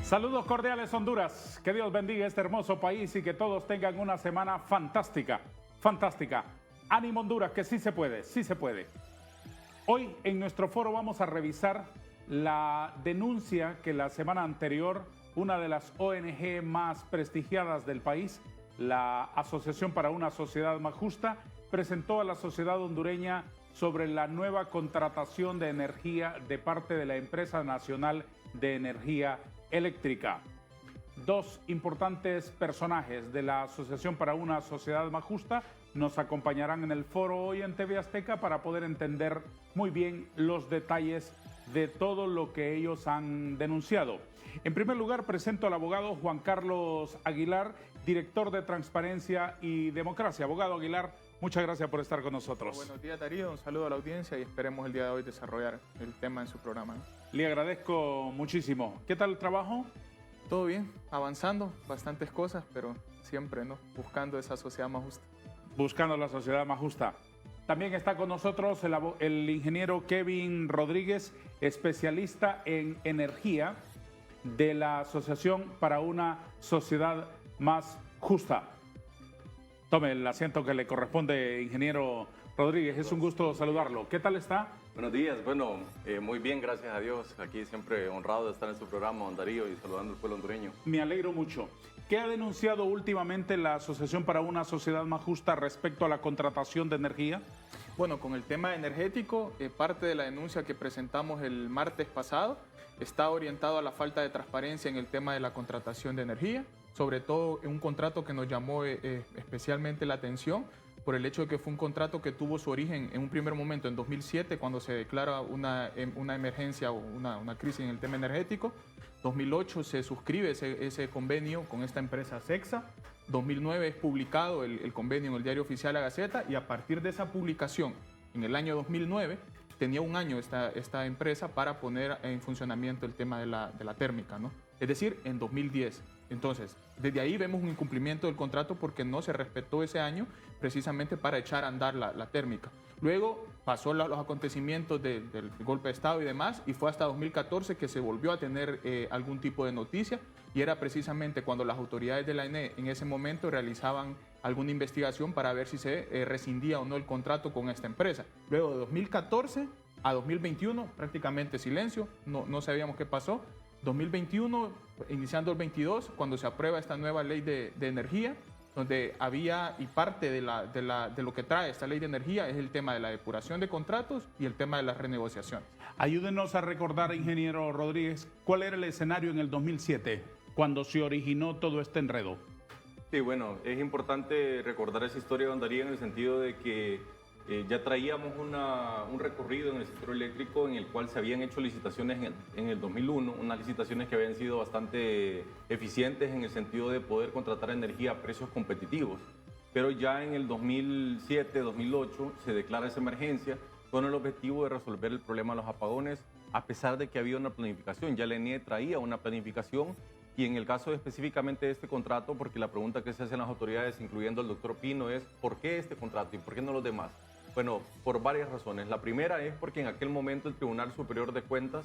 Saludos cordiales, Honduras. Que Dios bendiga este hermoso país y que todos tengan una semana fantástica, fantástica. Ánimo, Honduras, que sí se puede, sí se puede. Hoy en nuestro foro vamos a revisar la denuncia que la semana anterior una de las ONG más prestigiadas del país, la Asociación para una Sociedad Más Justa, presentó a la sociedad hondureña sobre la nueva contratación de energía de parte de la Empresa Nacional de Energía Eléctrica. Dos importantes personajes de la Asociación para una Sociedad Más Justa nos acompañarán en el foro hoy en TV Azteca para poder entender muy bien los detalles de todo lo que ellos han denunciado. En primer lugar, presento al abogado Juan Carlos Aguilar, director de Transparencia y Democracia. Abogado Aguilar, muchas gracias por estar con nosotros. Buenos días, Darío. Un saludo a la audiencia y esperemos el día de hoy desarrollar el tema en su programa. Le agradezco muchísimo. ¿Qué tal el trabajo? Todo bien, avanzando, bastantes cosas, pero siempre, ¿no? Buscando esa sociedad más justa. Buscando la sociedad más justa. También está con nosotros el ingeniero Kevin Rodríguez, especialista en energía de la Asociación para una Sociedad Más Justa. Tome el asiento que le corresponde, ingeniero Rodríguez. Es un gusto saludarlo. ¿Qué tal está? Buenos días. Bueno, muy bien, gracias a Dios. Aquí siempre honrado de estar en su programa, don Darío, y saludando al pueblo hondureño. Me alegro mucho. ¿Qué ha denunciado últimamente la Asociación para una Sociedad Más Justa respecto a la contratación de energía? Bueno, con el tema energético, parte de la denuncia que presentamos el martes pasado está orientado a la falta de transparencia en el tema de la contratación de energía, sobre todo en un contrato que nos llamó especialmente la atención por el hecho de que fue un contrato que tuvo su origen en un primer momento en 2007, cuando se declara una emergencia o una crisis en el tema energético. 2008 se suscribe ese convenio con esta empresa Cexa. 2009 es publicado el convenio en el Diario Oficial La Gaceta, y a partir de esa publicación, en el año 2009, tenía un año esta empresa para poner en funcionamiento el tema de la térmica, ¿no? Es decir, en 2010. Entonces, desde ahí vemos un incumplimiento del contrato porque no se respetó ese año precisamente para echar a andar la térmica. Luego pasó los acontecimientos del golpe de Estado y demás, y fue hasta 2014 que se volvió a tener algún tipo de noticia, y era precisamente cuando las autoridades de la ENE en ese momento realizaban alguna investigación para ver si se rescindía o no el contrato con esta empresa. Luego de 2014 a 2021, prácticamente silencio, no sabíamos qué pasó. 2021, iniciando el 22, cuando se aprueba esta nueva ley de energía, donde había, y parte de lo que trae esta ley de energía es el tema de la depuración de contratos y el tema de las renegociaciones. Ayúdenos a recordar, ingeniero Rodríguez, ¿cuál era el escenario en el 2007, cuando se originó todo este enredo? Sí, bueno, es importante recordar esa historia, don Darío, en el sentido de que ya traíamos un recorrido en el sector eléctrico en el cual se habían hecho licitaciones en el 2001, unas licitaciones que habían sido bastante eficientes en el sentido de poder contratar energía a precios competitivos. Pero ya en el 2007-2008 se declara esa emergencia con el objetivo de resolver el problema de los apagones, a pesar de que había una planificación. Ya la ENE traía una planificación, y en el caso específicamente de este contrato, porque la pregunta que se hacen las autoridades, incluyendo el doctor Pino, es ¿por qué este contrato y por qué no los demás? Bueno, por varias razones. La primera es porque en aquel momento el Tribunal Superior de Cuentas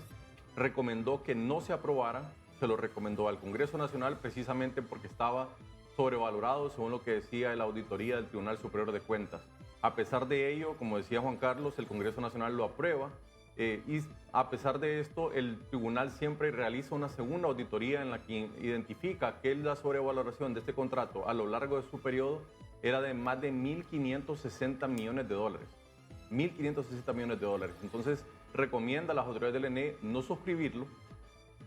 recomendó que no se aprobara, se lo recomendó al Congreso Nacional precisamente porque estaba sobrevalorado según lo que decía la auditoría del Tribunal Superior de Cuentas. A pesar de ello, como decía Juan Carlos, el Congreso Nacional lo aprueba, y a pesar de esto, el tribunal siempre realiza una segunda auditoría en la que identifica que la sobrevaloración de este contrato a lo largo de su periodo era de más de 1.560 millones de dólares. 1.560 millones de dólares. Entonces, recomienda a las autoridades del ENE no suscribirlo.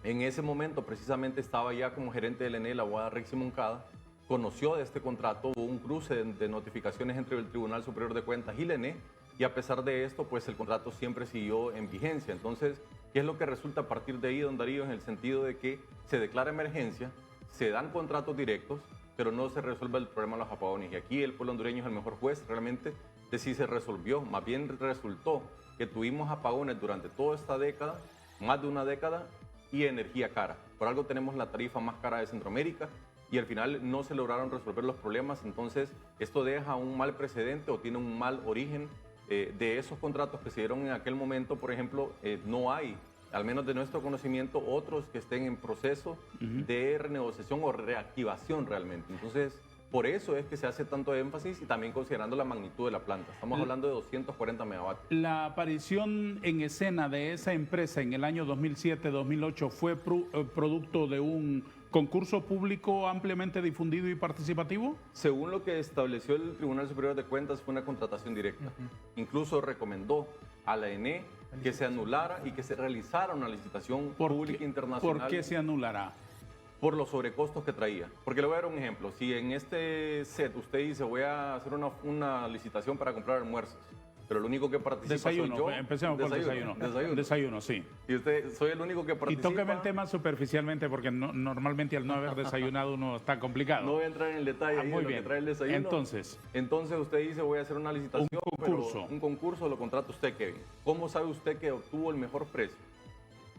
En ese momento, precisamente, estaba ya como gerente del ENE la abogada Rexy Moncada, conoció de este contrato, hubo un cruce de notificaciones entre el Tribunal Superior de Cuentas y el ENE, y a pesar de esto, pues el contrato siempre siguió en vigencia. Entonces, ¿qué es lo que resulta a partir de ahí, don Darío? En el sentido de que se declara emergencia, se dan contratos directos, pero no se resuelve el problema de los apagones. Y aquí el pueblo hondureño es el mejor juez realmente de si se resolvió. Más bien resultó que tuvimos apagones durante toda esta década, más de una década, y energía cara. Por algo tenemos la tarifa más cara de Centroamérica, y al final no se lograron resolver los problemas. Entonces, esto deja un mal precedente o tiene un mal origen. De esos contratos que se dieron en aquel momento, por ejemplo, no hay al menos de nuestro conocimiento, otros que estén en proceso de renegociación o reactivación realmente. Entonces, por eso es que se hace tanto énfasis y también considerando la magnitud de la planta. Estamos hablando de 240 megavatios. La aparición en escena de esa empresa en el año 2007-2008 fue producto de un concurso público ampliamente difundido y participativo. Según lo que estableció el Tribunal Superior de Cuentas, fue una contratación directa. Incluso recomendó a la ENE que se anulara y que se realizara una licitación pública internacional. ¿Por qué se anulará? Por los sobrecostos que traía. Porque le voy a dar un ejemplo. Si en este set usted dice voy a hacer una licitación para comprar almuerzos, pero el único que participa soy yo. Empecemos por desayuno. Desayuno, sí. Y usted, soy el único que participa. Y tóqueme el tema superficialmente porque normalmente al no haber desayunado uno está complicado. No voy a entrar en el detalle ahí muy de bien. lo que trae el desayuno. Entonces usted dice voy a hacer una licitación. Un concurso lo contrata usted, Kevin. ¿Cómo sabe usted que obtuvo el mejor precio?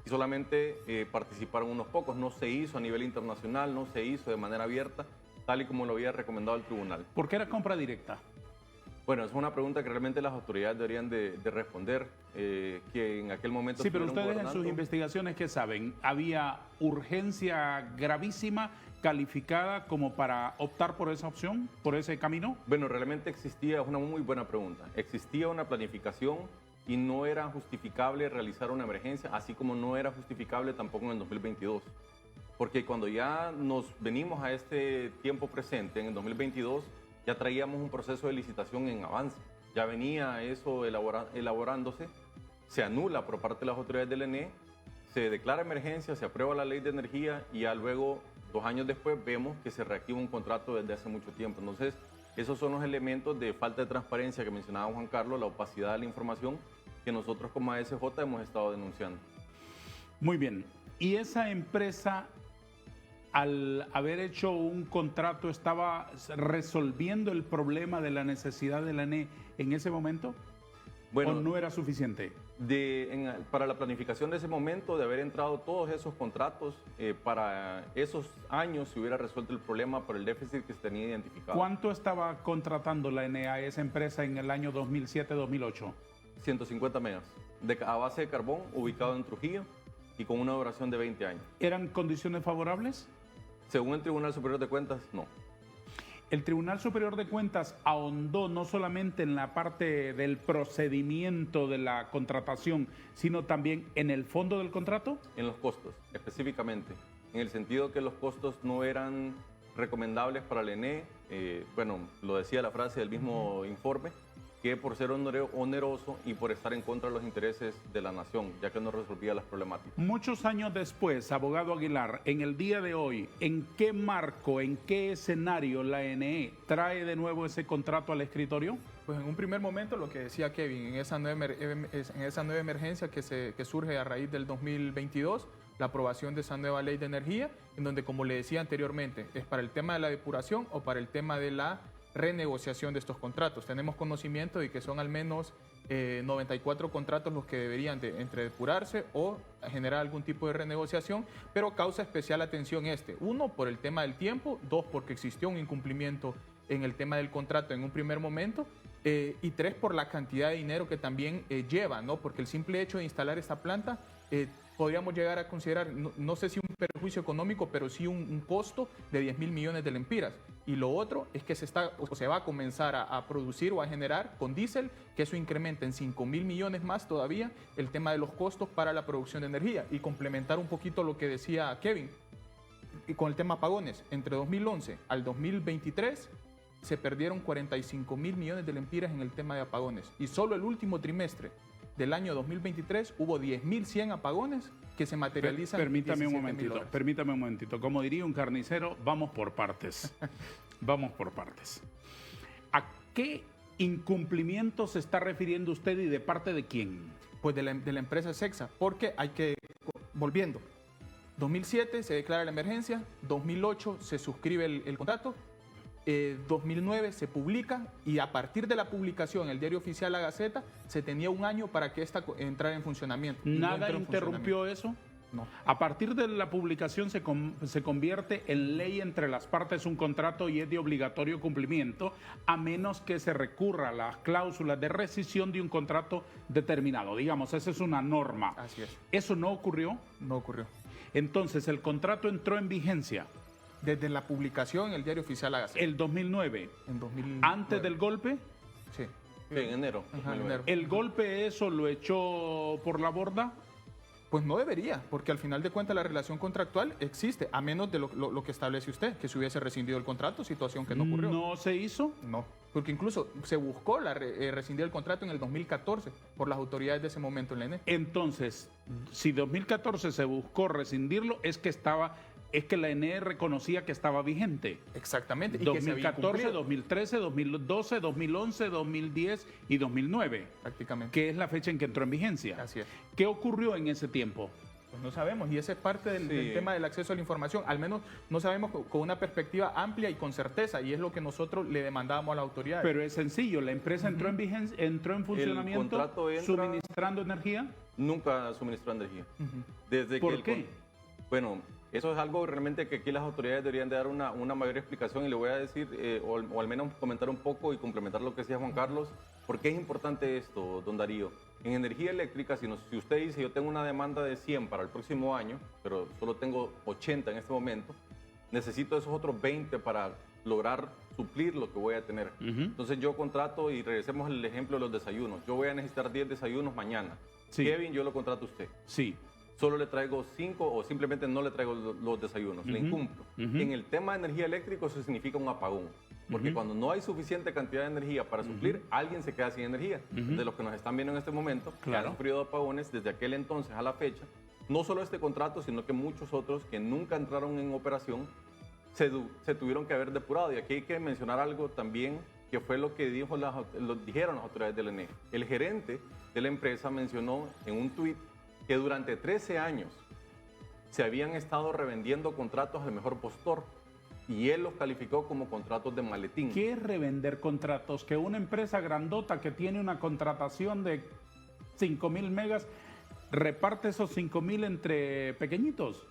Y solamente participaron unos pocos. No se hizo a nivel internacional, no se hizo de manera abierta, tal y como lo había recomendado el tribunal. ¿Por qué era compra directa? Bueno, es una pregunta que realmente las autoridades deberían de responder, que en aquel momento... Sí, pero ustedes en sus investigaciones, ¿qué saben? ¿Había urgencia gravísima calificada como para optar por esa opción, por ese camino? Bueno, realmente existía, es una muy buena pregunta, existía una planificación y no era justificable realizar una emergencia, así como no era justificable tampoco en el 2022. Porque cuando ya nos venimos a este tiempo presente, en el 2022, ya traíamos un proceso de licitación en avance. Ya venía eso elaborándose, se anula por parte de las autoridades del ENE, se declara emergencia, se aprueba la ley de energía y ya luego, 2 años después, vemos que se reactiva un contrato desde hace mucho tiempo. Entonces, esos son los elementos de falta de transparencia que mencionaba Juan Carlos, la opacidad de la información que nosotros como ASJ hemos estado denunciando. Muy bien. ¿Y esa empresa, al haber hecho un contrato, estaba resolviendo el problema de la necesidad de la ENE en ese momento? Bueno, ¿O no era suficiente? Para la planificación de ese momento, de haber entrado todos esos contratos, para esos años se hubiera resuelto el problema por el déficit que se tenía identificado. ¿Cuánto estaba contratando la ENE a esa empresa en el año 2007-2008? 150 megas, a base de carbón, ubicado en Trujillo y con una duración de 20 años. ¿Eran condiciones favorables? Según el Tribunal Superior de Cuentas, no. El Tribunal Superior de Cuentas ahondó no solamente en la parte del procedimiento de la contratación, sino también en el fondo del contrato. En los costos, específicamente, en el sentido que los costos no eran recomendables para el ENE, bueno, lo decía la frase del mismo informe, que por ser oneroso y por estar en contra de los intereses de la nación, ya que no resolvía las problemáticas. Muchos años después, abogado Aguilar, en el día de hoy, ¿en qué marco, en qué escenario la ENE trae de nuevo ese contrato al escritorio? Pues en un primer momento, lo que decía Kevin, en esa nueva emergencia que surge a raíz del 2022, la aprobación de esa nueva ley de energía, en donde, como le decía anteriormente, es para el tema de la depuración o para el tema de la renegociación de estos contratos. Tenemos conocimiento de que son al menos 94 contratos los que deberían entre depurarse o generar algún tipo de renegociación, pero causa especial atención uno, por el tema del tiempo, 2, porque existió un incumplimiento en el tema del contrato en un primer momento, y 3, por la cantidad de dinero que también lleva, ¿no? Porque el simple hecho de instalar esta planta podríamos llegar a considerar, no sé si un perjuicio económico, pero sí un costo de 10.000 millones de lempiras. Y lo otro es que se va a comenzar a producir o a generar con diésel, que eso incrementa en 5.000 millones más todavía el tema de los costos para la producción de energía. Y complementar un poquito lo que decía Kevin, y con el tema apagones, entre 2011 al 2023 se perdieron 45.000 millones de lempiras en el tema de apagones. Y solo el último trimestre del año 2023 hubo 10.100 apagones que se materializan. Permítame un momentito. Como diría un carnicero, vamos por partes. Vamos por partes. ¿A qué incumplimiento se está refiriendo usted y de parte de quién? Pues de la empresa Sexa, porque volviendo, 2007 se declara la emergencia, 2008 se suscribe el contrato, 2009 se publica y a partir de la publicación en el diario oficial La Gaceta se tenía un año para que esta entrara en funcionamiento. ¿Nada interrumpió eso? No. A partir de la publicación se convierte en ley entre las partes un contrato y es de obligatorio cumplimiento, a menos que se recurra a las cláusulas de rescisión de un contrato determinado. Digamos, esa es una norma. Así es. ¿Eso no ocurrió? No ocurrió. Entonces, el contrato entró en vigencia Desde la publicación en el diario oficial La Gaceta. el 2009, En 2009. antes del golpe. Sí. Sí, en enero. Ajá, en enero. ¿El golpe eso lo echó por la borda? Pues no debería, porque al final de cuentas la relación contractual existe, a menos de lo que establece usted, que se hubiese rescindido el contrato, situación que no ocurrió. ¿No se hizo? No, porque incluso se buscó rescindir el contrato en el 2014 por las autoridades de ese momento en la ENE. Entonces, si 2014 se buscó rescindirlo, es que la ENE reconocía que estaba vigente. Exactamente. Y que se había 2014, incumplido, 2013, 2012, 2011, 2010 y 2009, prácticamente. que es la fecha en que entró en vigencia. Así es. ¿Qué ocurrió en ese tiempo? Pues no sabemos, y esa es parte del tema del acceso a la información. Al menos no sabemos con una perspectiva amplia y con certeza, y es lo que nosotros le demandábamos a las autoridades. Pero es sencillo, la empresa entró en vigencia, entró en funcionamiento, contrato entra- suministrando energía. Nunca suministró energía. Ujú. Desde ¿Por que el qué? Bueno, eso es algo realmente que aquí las autoridades deberían de dar una mayor explicación y le voy a decir, o al menos comentar un poco y complementar lo que decía Juan Carlos. ¿Por qué es importante esto, don Darío? En energía eléctrica, si usted dice yo tengo una demanda de 100 para el próximo año, pero solo tengo 80 en este momento, necesito esos otros 20 para lograr suplir lo que voy a tener. Ujú. Entonces yo contrato, y regresemos al ejemplo de los desayunos. Yo voy a necesitar 10 desayunos mañana. Sí. Kevin, yo lo contrato a usted. Sí. Solo le traigo 5 o simplemente no le traigo los desayunos, le Ujú, incumplo. ujú. En el tema de energía eléctrica eso significa un apagón, porque Ujú. cuando no hay suficiente cantidad de energía para suplir, alguien se queda sin energía. Ujú. De los que nos están viendo en este momento, que Claro. han sufrido apagones desde aquel entonces a la fecha, no solo este contrato, sino que muchos otros que nunca entraron en operación se tuvieron que haber depurado. Y aquí hay que mencionar algo también que fue lo que dijeron las autoridades del ENE. El gerente de la empresa mencionó en un tuit que durante 13 años se habían estado revendiendo contratos al mejor postor y él los calificó como contratos de maletín. ¿Qué es revender contratos? Que una empresa grandota que tiene una contratación de 5,000 megas reparte esos 5,000 entre pequeñitos.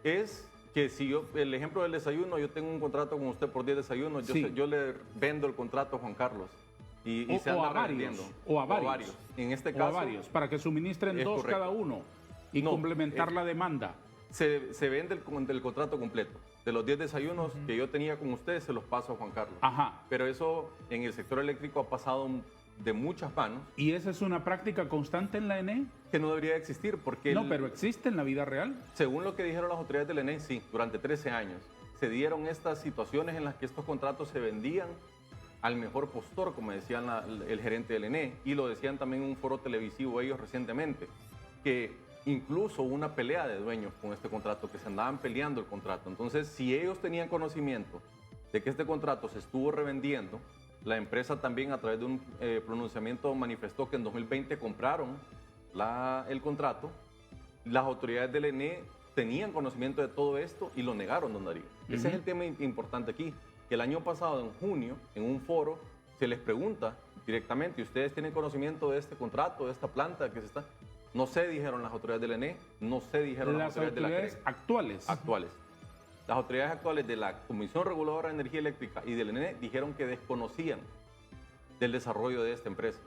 Es que si yo, el ejemplo del desayuno, yo tengo un contrato con usted por 10 desayunos, Sí. yo le vendo el contrato a Juan Carlos y O- se o anda a varios, revendiendo. o a varios. En este O caso, a varios, para que suministren es 2 correcto. cada uno y No, complementar la demanda. se vende el contrato completo. De los 10 desayunos que yo tenía con usted, se los paso a Juan Carlos. Ajá. Pero eso en el sector eléctrico ha pasado de muchas manos ¿Y esa es una práctica constante en la ENE? que no debería existir porque No, pero existe en la vida real. según lo que dijeron las autoridades del ENE, sí, durante 13 años se dieron estas situaciones en las que estos contratos se vendían al mejor postor, como decían el gerente del ENE, y lo decían también en un foro televisivo ellos recientemente, que incluso hubo una pelea de dueños con este contrato, que se andaban peleando el contrato. Entonces, si ellos tenían conocimiento de que este contrato se estuvo revendiendo, la empresa también a través de un pronunciamiento manifestó que en 2020 compraron el contrato. Las autoridades del ENE tenían conocimiento de todo esto y lo negaron, don Darío. Ese es el tema importante aquí. Que el año pasado, en junio, en un foro, se les pregunta directamente, ¿ustedes tienen conocimiento de este contrato, de esta planta que se está...? No sé, dijeron las autoridades del ENE, no sé, dijeron las Las autoridades de la autoridades CRE. actuales. Actuales. Las autoridades actuales de la Comisión Reguladora de Energía Eléctrica y del ENE dijeron que desconocían del desarrollo de esta empresa.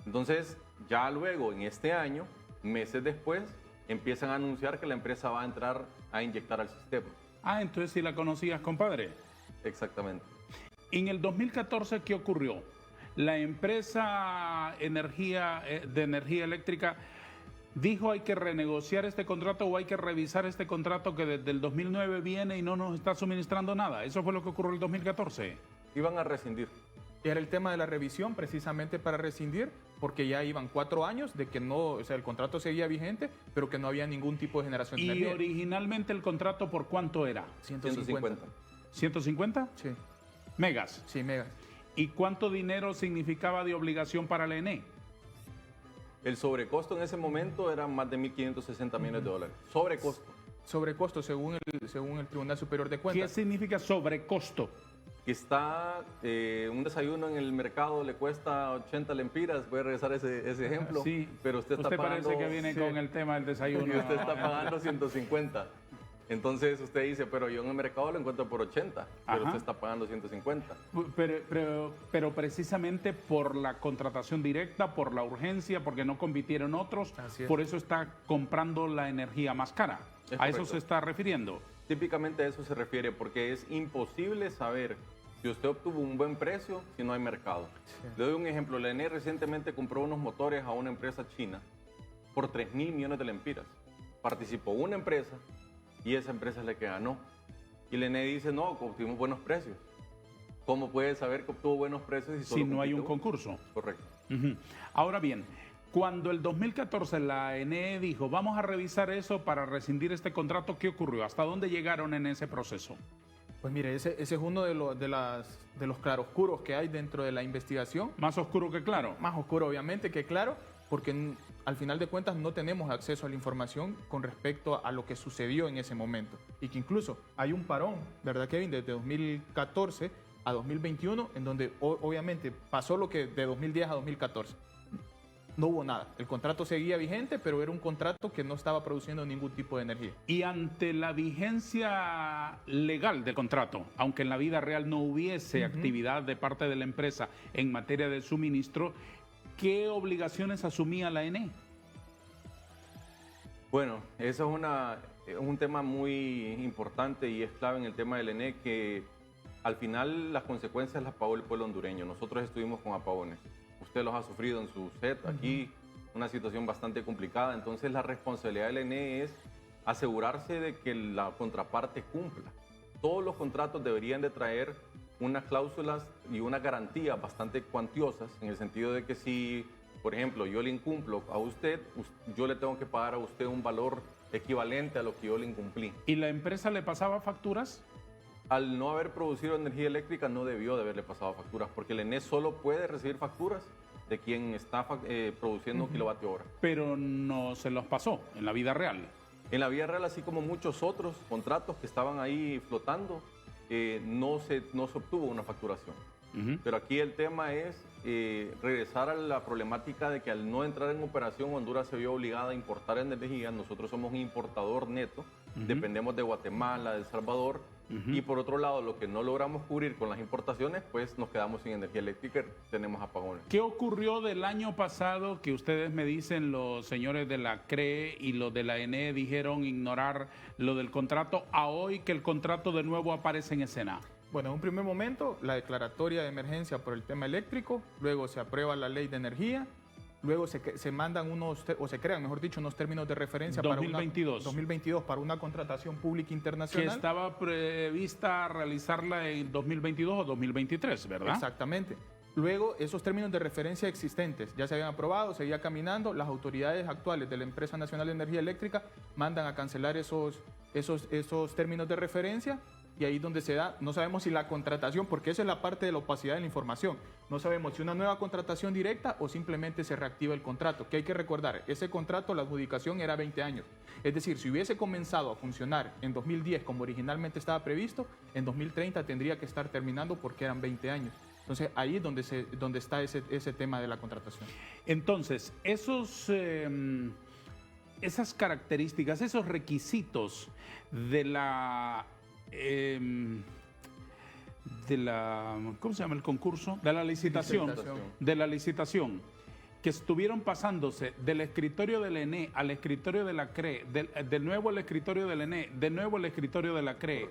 Entonces, ya luego, en este año, meses después, empiezan a anunciar que la empresa va a entrar a inyectar al sistema. Ah, entonces sí la conocías, compadre. Exactamente. En el 2014, ¿qué ocurrió? La empresa de energía eléctrica dijo hay que renegociar este contrato o hay que revisar este contrato que desde el 2009 viene y no nos está suministrando nada. Eso fue lo que ocurrió en el 2014. Iban a rescindir. Era el tema de la revisión precisamente para rescindir, porque ya iban 4 años de que no, o sea, el contrato seguía vigente, pero que no había ningún tipo de generación de Y energía. originalmente el contrato, ¿por cuánto era? 150. ¿150 Sí, megas? sí, megas. ¿Y cuánto dinero significaba de obligación para la ENE? El sobrecosto en ese momento era más de 1.560 millones de dólares. Sobrecosto. Sobrecosto según el Tribunal Superior de ¿Qué Cuentas. significa sobrecosto? que está un desayuno en el mercado le cuesta 80 lempiras, voy a regresar ese ejemplo, Sí, pero usted está pagando... parece que viene con el tema del desayuno. Y usted está pagando 150. Entonces usted dice, pero yo en el mercado lo encuentro por 80, pero Ajá. usted está pagando 150. Pero precisamente por la contratación directa, por la urgencia, porque no compitieron otros, Así es. por eso está comprando la energía más cara. Es ¿A eso correcto. se está refiriendo? Típicamente a eso se refiere, porque es imposible saber si usted obtuvo un buen precio si no hay mercado. Sí. Le doy un ejemplo. La ENE recientemente compró unos motores a una empresa china por 3.000 millones de lempiras. Participó una empresa y esa empresa es la que ganó. Y la ENE dice, no, obtuvimos buenos precios. ¿Cómo puede saber que obtuvo buenos precios si, Si solo no hay un compite uno? concurso. Correcto. Ujú. Ahora bien, cuando el 2014 la ENE dijo, vamos a revisar eso para rescindir este contrato, ¿qué ocurrió? ¿Hasta dónde llegaron en ese proceso? Pues mire, ese es uno de los claroscuros que hay dentro de la investigación. Más oscuro que claro. Más oscuro, obviamente, que claro, porque al final de cuentas no tenemos acceso a la información con respecto a lo que sucedió en ese momento. Y que incluso hay un parón, ¿verdad, Kevin? Desde 2014 a 2021, en donde obviamente pasó lo que de 2010 a 2014. No hubo nada. El contrato seguía vigente, pero era un contrato que no estaba produciendo ningún tipo de energía. Y ante la vigencia legal del contrato, aunque en la vida real no hubiese actividad de parte de la empresa en materia de suministro, ¿qué obligaciones asumía la ENE? Bueno, eso es un tema muy importante y es clave en el tema del ENE, que al final las consecuencias las pagó el pueblo hondureño. Nosotros estuvimos con apagones. Usted los ha sufrido en su set, aquí una situación bastante complicada. Entonces la responsabilidad del ENE es asegurarse de que la contraparte cumpla. Todos los contratos deberían de traer unas cláusulas y unas garantías bastante cuantiosas, en el sentido de que si, por ejemplo, yo le incumplo a usted, yo le tengo que pagar a usted un valor equivalente a lo que yo le incumplí. ¿Y la empresa le pasaba facturas? Al no haber producido energía eléctrica, no debió de haberle pasado facturas, porque el ENE solo puede recibir facturas de quien está produciendo kilovatio hora. Pero no se los pasó en la vida real. En la vida real, así como muchos otros contratos que estaban ahí flotando, no se obtuvo una facturación. Ujú. Pero aquí el tema es regresar a la problemática de que al no entrar en operación, Honduras se vio obligada a importar energía. Nosotros somos un importador neto, dependemos de Guatemala, de El Salvador, y por otro lado, lo que no logramos cubrir con las importaciones, pues nos quedamos sin energía eléctrica, tenemos apagones. ¿Qué ocurrió del año pasado que ustedes me dicen, los señores de la CRE y los de la ENE dijeron ignorar lo del contrato, a hoy que el contrato de nuevo aparece en escena? Bueno, en un primer momento, la declaratoria de emergencia por el tema eléctrico, luego se aprueba la ley de energía, luego se mandan o se crean, mejor dicho, unos términos de referencia 2022. 2022 para una contratación pública Que internacional. estaba prevista realizarla en 2022 o 2023, ¿verdad? Exactamente. Luego, esos términos de referencia existentes ya se habían aprobado, seguía caminando. Las autoridades actuales de la Empresa Nacional de Energía Eléctrica mandan a cancelar esos términos de referencia. Y ahí es donde se da, no sabemos si la contratación, porque esa es la parte de la opacidad de la información, no sabemos si una nueva contratación directa o simplemente se reactiva el contrato, que hay que recordar, ese contrato, la adjudicación era 20 años. Es decir, si hubiese comenzado a funcionar en 2010 como originalmente estaba previsto, en 2030 tendría que estar terminando porque eran 20 años. Entonces ahí es donde está ese tema de la contratación. Entonces, esas características, esos requisitos de la ¿cómo se llama el concurso? De la licitación. De la licitación, que estuvieron pasándose del escritorio del ENE al escritorio de la CRE, de nuevo el escritorio del ENE, de nuevo el escritorio de la CRE,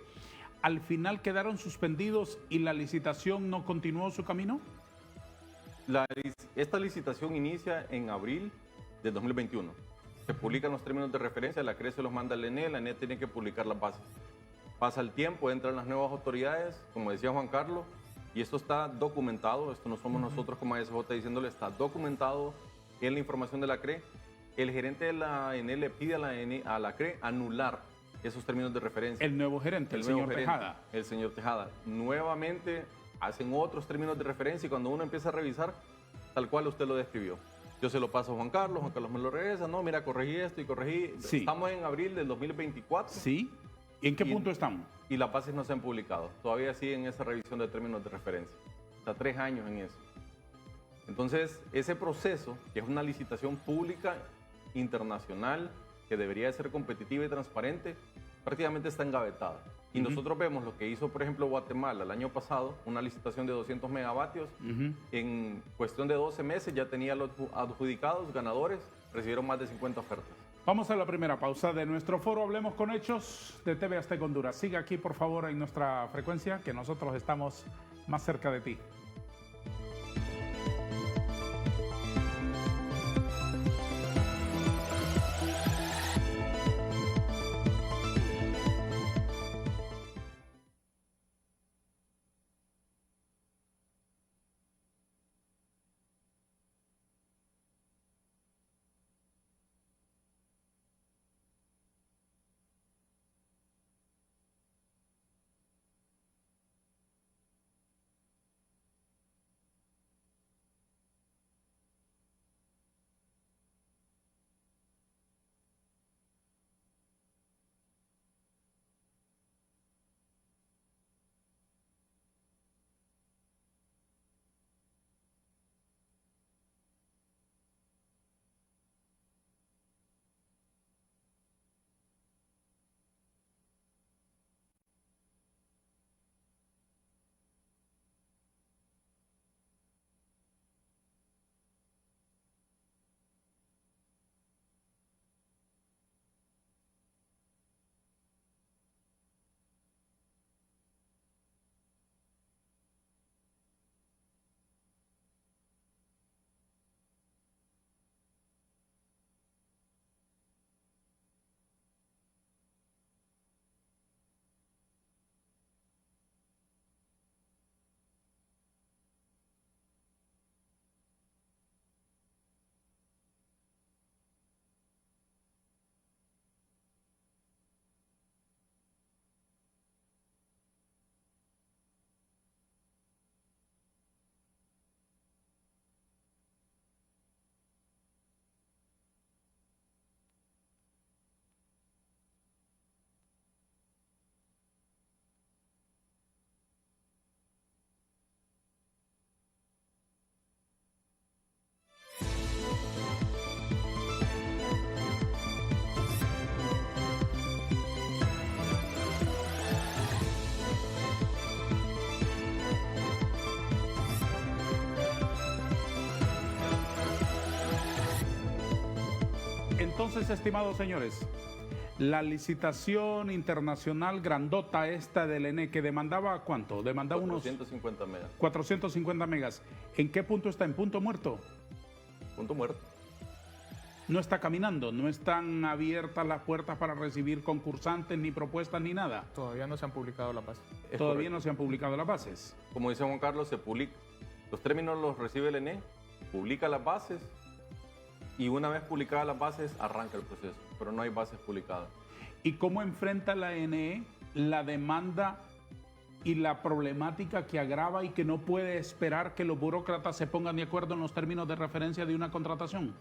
al final quedaron suspendidos y la licitación no continuó su camino. Esta licitación inicia en abril de 2021. Se publican los términos de referencia, la CRE se los manda al ENE, la ENE tiene que publicar las bases. Pasa el tiempo, entran las nuevas autoridades, como decía Juan Carlos, y esto está documentado, esto no somos nosotros como ASJ diciéndole, está documentado en la información de la CRE. El gerente de la ENE le pide a la CRE anular esos términos de referencia. El nuevo gerente, el nuevo señor gerente, Tejada. El señor Tejada. Nuevamente hacen otros términos de referencia y cuando uno empieza a revisar, tal cual usted lo describió. Yo se lo paso a Juan Carlos me lo regresa, no, mira, corregí esto y corregí. Sí. Estamos en abril del 2024. Sí. ¿Y en qué punto están? Y las bases no se han publicado. Todavía siguen esa revisión de términos de referencia. Está 3 años en eso. Entonces, ese proceso, que es una licitación pública internacional, que debería de ser competitiva y transparente, prácticamente está engavetada. Y nosotros vemos lo que hizo, por ejemplo, Guatemala el año pasado, una licitación de 200 megavatios. En cuestión de 12 meses ya tenía los adjudicados, ganadores, recibieron más de 50 ofertas. Vamos a la primera pausa de nuestro foro Hablemos con Hechos de TV Azteca Honduras. Siga aquí, por favor, en nuestra frecuencia, que nosotros estamos más cerca de ti. Entonces, estimados señores, la licitación internacional grandota esta del ENE, que demandaba ¿cuánto? Demandaba 450 megas. 450 megas. ¿En qué punto está? ¿En punto muerto? Punto muerto. No está caminando, no están abiertas las puertas para recibir concursantes, ni propuestas, ni nada. Todavía no se han publicado las bases. Todavía no se han publicado las bases. Como dice Juan Carlos, se publica. Los términos los recibe el ENE, publica las bases y una vez publicadas las bases arranca el proceso, pero no hay bases publicadas. ¿Y cómo enfrenta la ENE la demanda y la problemática que agrava y que no puede esperar que los burócratas se pongan de acuerdo en los términos de referencia de una contratación?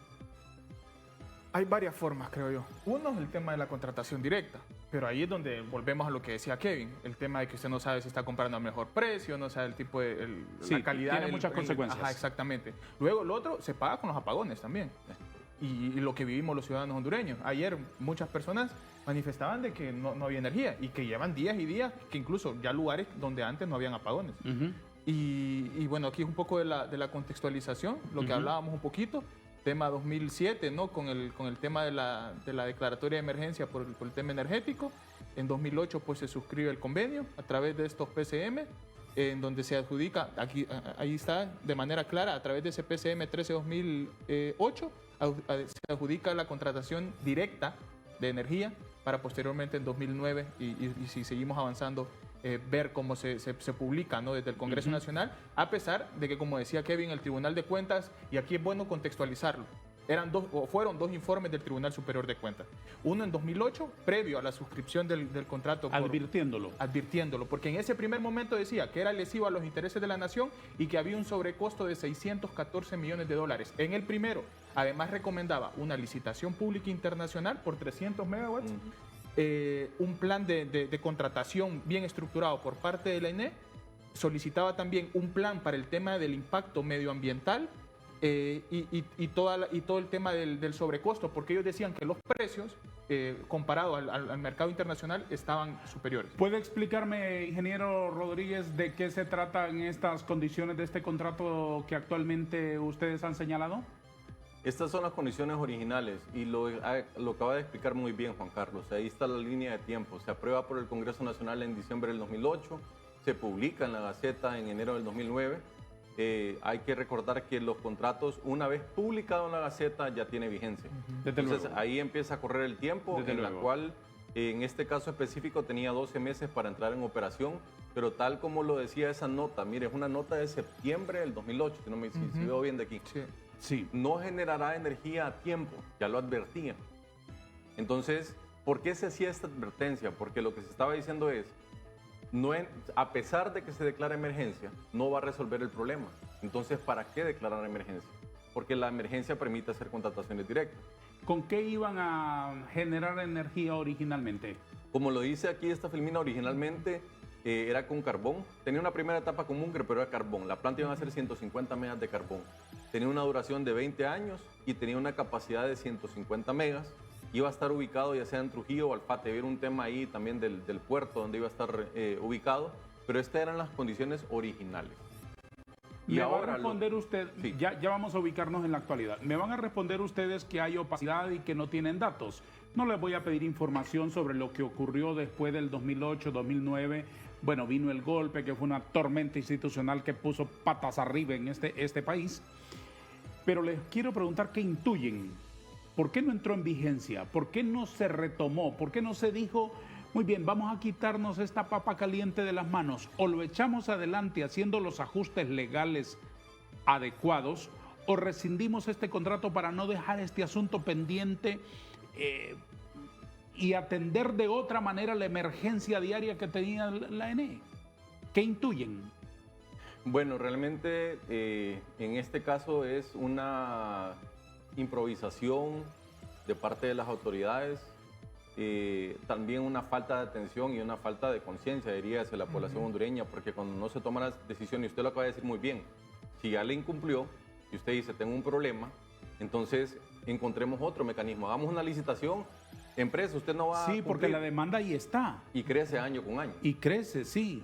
Hay varias formas, creo yo. Uno es el tema de la contratación directa, pero ahí es donde volvemos a lo que decía Kevin, el tema de que usted no sabe si está comprando al mejor precio, no sabe el tipo de la calidad. Tiene muchas consecuencias. Ajá, exactamente. Luego, lo otro, se paga con los apagones también. Y lo que vivimos los ciudadanos hondureños. Ayer muchas personas manifestaban de que no había energía y que llevan días y días, que incluso ya lugares donde antes no habían apagones. Y bueno, aquí es un poco de la contextualización, lo que hablábamos un poquito. Tema 2007, ¿no? Con el tema de la declaratoria de emergencia por el tema energético. En 2008 pues se suscribe el convenio a través de estos PCM, en donde se adjudica, ahí está de manera clara, a través de ese PCM 13-2008, se adjudica la contratación directa de energía para posteriormente en 2009, y si seguimos avanzando, ver cómo se publica, ¿no? Desde el Congreso Nacional, a pesar de que, como decía Kevin, el Tribunal de Cuentas, y aquí es bueno contextualizarlo, fueron dos informes del Tribunal Superior de Cuentas. Uno en 2008, previo a la suscripción del contrato. Advirtiéndolo, porque en ese primer momento decía que era lesivo a los intereses de la nación y que había un sobrecosto de 614 millones de dólares. En el primero, además recomendaba una licitación pública internacional por 300 megawatts un plan de contratación bien estructurado por parte de la ENE, solicitaba también un plan para el tema del impacto medioambiental y todo el tema del sobrecosto, porque ellos decían que los precios comparados al mercado internacional estaban superiores. ¿Puede explicarme, ingeniero Rodríguez, de qué se tratan estas condiciones de este contrato que actualmente ustedes han señalado? Estas son las condiciones originales y lo acaba de explicar muy bien Juan Carlos. Ahí está la línea de tiempo. Se aprueba por el Congreso Nacional en diciembre del 2008, se publica en la Gaceta en enero del 2009. Hay que recordar que los contratos, una vez publicado en la Gaceta, ya tiene vigencia. Entonces ahí empieza a correr el tiempo, en la cual en este caso específico tenía 12 meses para entrar en operación, pero tal como lo decía esa nota, mire, es una nota de septiembre del 2008, si no me si veo bien de aquí. Sí. No generará energía a tiempo, ya lo advertía. Entonces, ¿por qué se hacía esta advertencia? Porque lo que se estaba diciendo es, a pesar de que se declara emergencia, no va a resolver el problema. Entonces, ¿para qué declarar emergencia? Porque la emergencia permite hacer contrataciones directas. ¿Con qué iban a generar energía originalmente? Como lo dice aquí esta filmina, originalmente era con carbón. Tenía una primera etapa con búnker, pero era carbón. La planta iba a ser 150 megas de carbón. Tenía una duración de 20 años y tenía una capacidad de 150 megas. Iba a estar ubicado ya sea en Trujillo o Alfate. Había un tema ahí también del puerto donde iba a estar ubicado, pero estas eran las condiciones originales. Y me ahora va a responder usted, sí. ya vamos a ubicarnos en la actualidad. Me van a responder ustedes que hay opacidad y que no tienen datos. No les voy a pedir información sobre lo que ocurrió después del 2008, 2009. Bueno, vino el golpe, que fue una tormenta institucional que puso patas arriba en este país. Pero les quiero preguntar qué intuyen. ¿Por qué no entró en vigencia? ¿Por qué no se retomó? ¿Por qué no se dijo, muy bien, vamos a quitarnos esta papa caliente de las manos, o lo echamos adelante haciendo los ajustes legales adecuados, o rescindimos este contrato para no dejar este asunto pendiente y atender de otra manera la emergencia diaria que tenía la ENE? ¿Qué intuyen? Bueno, realmente en este caso es una improvisación de parte de las autoridades, también una falta de atención y una falta de conciencia, diría, hacia la población hondureña, porque cuando no se toma la decisión, y usted lo acaba de decir muy bien, si ya le incumplió y usted dice, tengo un problema, entonces encontremos otro mecanismo, hagamos una licitación, empresa, usted no va a cumplir. Porque la demanda ahí está. Y crece año con año. Y crece, sí.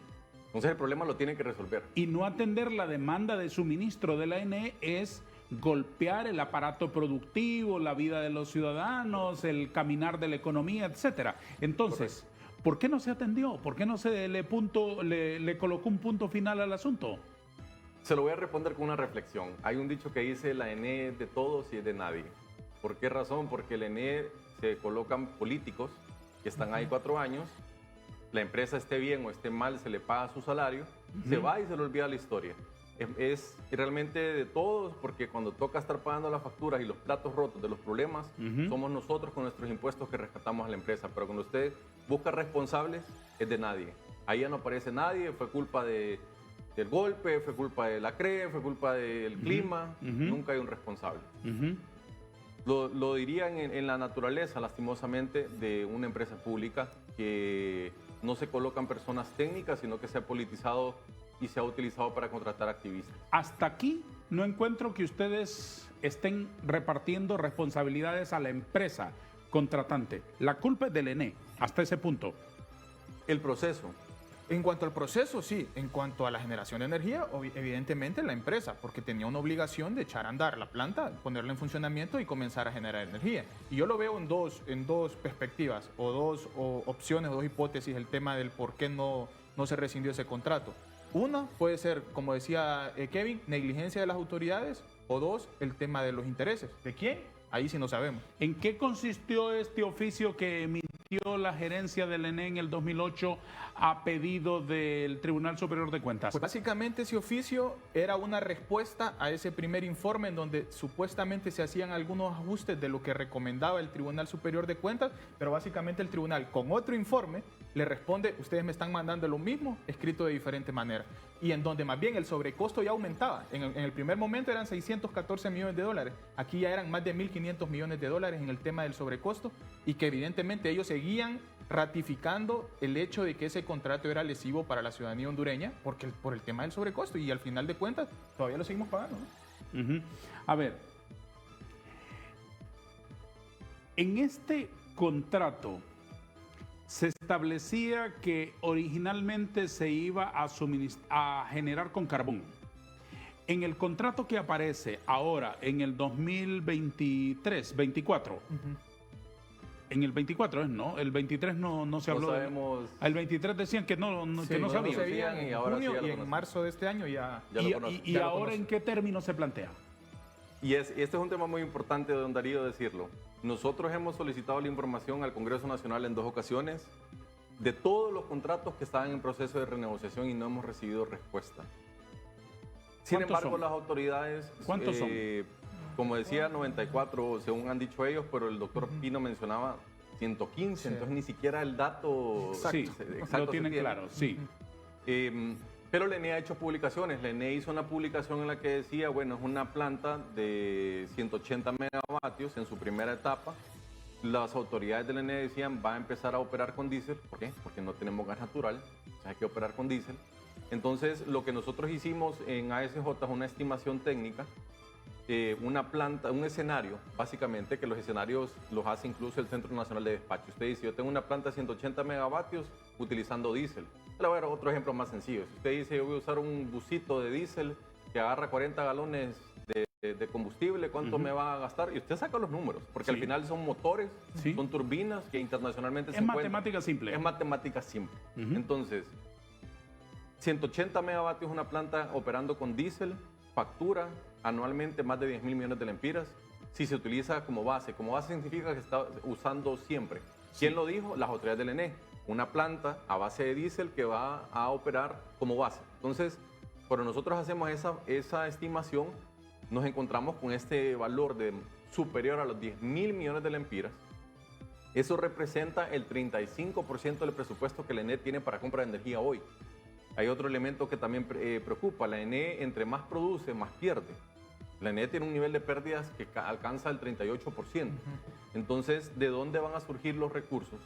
Entonces el problema lo tiene que resolver. Y no atender la demanda de suministro de la ENE es golpear el aparato productivo, la vida de los ciudadanos, el caminar de la economía, etcétera. Entonces, correcto. ¿Por qué no se atendió? ¿Por qué no se le colocó un punto final al asunto? Se lo voy a responder con una reflexión. Hay un dicho que dice, la ENE es de todos y es de nadie. ¿Por qué razón? Porque el ENE se colocan políticos que están ahí 4 años, la empresa esté bien o esté mal, se le paga su salario, se va y se le olvida la historia. Es realmente de todos, porque cuando toca estar pagando las facturas y los platos rotos de los problemas, somos nosotros con nuestros impuestos que rescatamos a la empresa. Pero cuando usted busca responsables, es de nadie. Ahí ya no aparece nadie, fue culpa del golpe, fue culpa de la CRE, fue culpa del clima, nunca hay un responsable. Lo dirían en la naturaleza, lastimosamente, de una empresa pública, que no se colocan personas técnicas, sino que se ha politizado y se ha utilizado para contratar activistas. Hasta aquí no encuentro que ustedes estén repartiendo responsabilidades a la empresa contratante. La culpa es del ENE, hasta ese punto. El proceso. En cuanto al proceso, sí. En cuanto a la generación de energía, evidentemente la empresa, porque tenía una obligación de echar a andar la planta, ponerla en funcionamiento y comenzar a generar energía. Y yo lo veo en dos perspectivas, o dos opciones, o dos hipótesis, el tema del por qué no se rescindió ese contrato. Una puede ser, como decía Kevin, negligencia de las autoridades, o dos, el tema de los intereses. ¿De quién? Ahí sí no sabemos. ¿En qué consistió este oficio que emitió la gerencia del ENE en el 2008 a pedido del Tribunal Superior de Cuentas? Pues básicamente ese oficio era una respuesta a ese primer informe en donde supuestamente se hacían algunos ajustes de lo que recomendaba el Tribunal Superior de Cuentas, pero básicamente el tribunal con otro informe le responde, ustedes me están mandando lo mismo, escrito de diferente manera. Y en donde más bien el sobrecosto ya aumentaba. En el primer momento eran 614 millones de dólares. Aquí ya eran más de 1.500 millones de dólares en el tema del sobrecosto, y que evidentemente ellos seguían ratificando el hecho de que ese contrato era lesivo para la ciudadanía hondureña por el tema del sobrecosto, y al final de cuentas todavía lo seguimos pagando, ¿no? A ver, en este contrato se establecía que originalmente se iba a generar con carbón. En el contrato que aparece ahora, en el 2023, 24, en el 24 ¿no? El 23 no se habló. Sabemos. El 23 decían que no sabían. sabían y en ahora junio sí ya lo y en conocen. marzo de este año ya Ya lo conocen. Y Ya lo ahora, conocen. ¿en qué términos se plantea? Y este es un tema muy importante, don Darío, decirlo. Nosotros hemos solicitado la información al Congreso Nacional en 2 ocasiones de todos los contratos que estaban en proceso de renegociación y no hemos recibido respuesta. Sin ¿Cuántos embargo, son? las autoridades, ¿Cuántos son? como decía, 94, según han dicho ellos, pero el doctor Pino mencionaba 115, Sí. entonces ni siquiera el dato Sí, exacto lo se tienen tiene. claro, sí. Pero la ENE ha hecho publicaciones. La ENE hizo una publicación en la que decía, bueno, es una planta de 180 megavatios en su primera etapa. Las autoridades de la ENE decían, va a empezar a operar con diésel. ¿Por qué? Porque no tenemos gas natural, o sea, hay que operar con diésel. Entonces, lo que nosotros hicimos en ASJ es una estimación técnica, una planta, un escenario, básicamente, que los escenarios los hace incluso el Centro Nacional de Despacho. Usted dice, yo tengo una planta de 180 megavatios utilizando diésel. Le voy a dar otro ejemplo más sencillo. Si usted dice, yo voy a usar un busito de diésel que agarra 40 galones de combustible, ¿cuánto me va a gastar? Y usted saca los números, porque al Sí. final son motores, Sí. son turbinas que internacionalmente se Es encuentran. matemática simple. Es matemática simple. Ujú. Entonces, 180 megavatios una planta operando con diésel, factura anualmente más de 10 mil millones de lempiras. Si se utiliza como base significa que está usando siempre. ¿Quién lo dijo? Las autoridades del ENE. Una planta a base de diésel que va a operar como base. Entonces, cuando nosotros hacemos esa estimación, nos encontramos con este valor superior a los 10 mil millones de lempiras. Eso representa el 35% del presupuesto que la ENE tiene para compra de energía hoy. Hay otro elemento que también preocupa. La ENE, entre más produce, más pierde. La ENE tiene un nivel de pérdidas que alcanza el 38%. Entonces, ¿de dónde van a surgir los recursos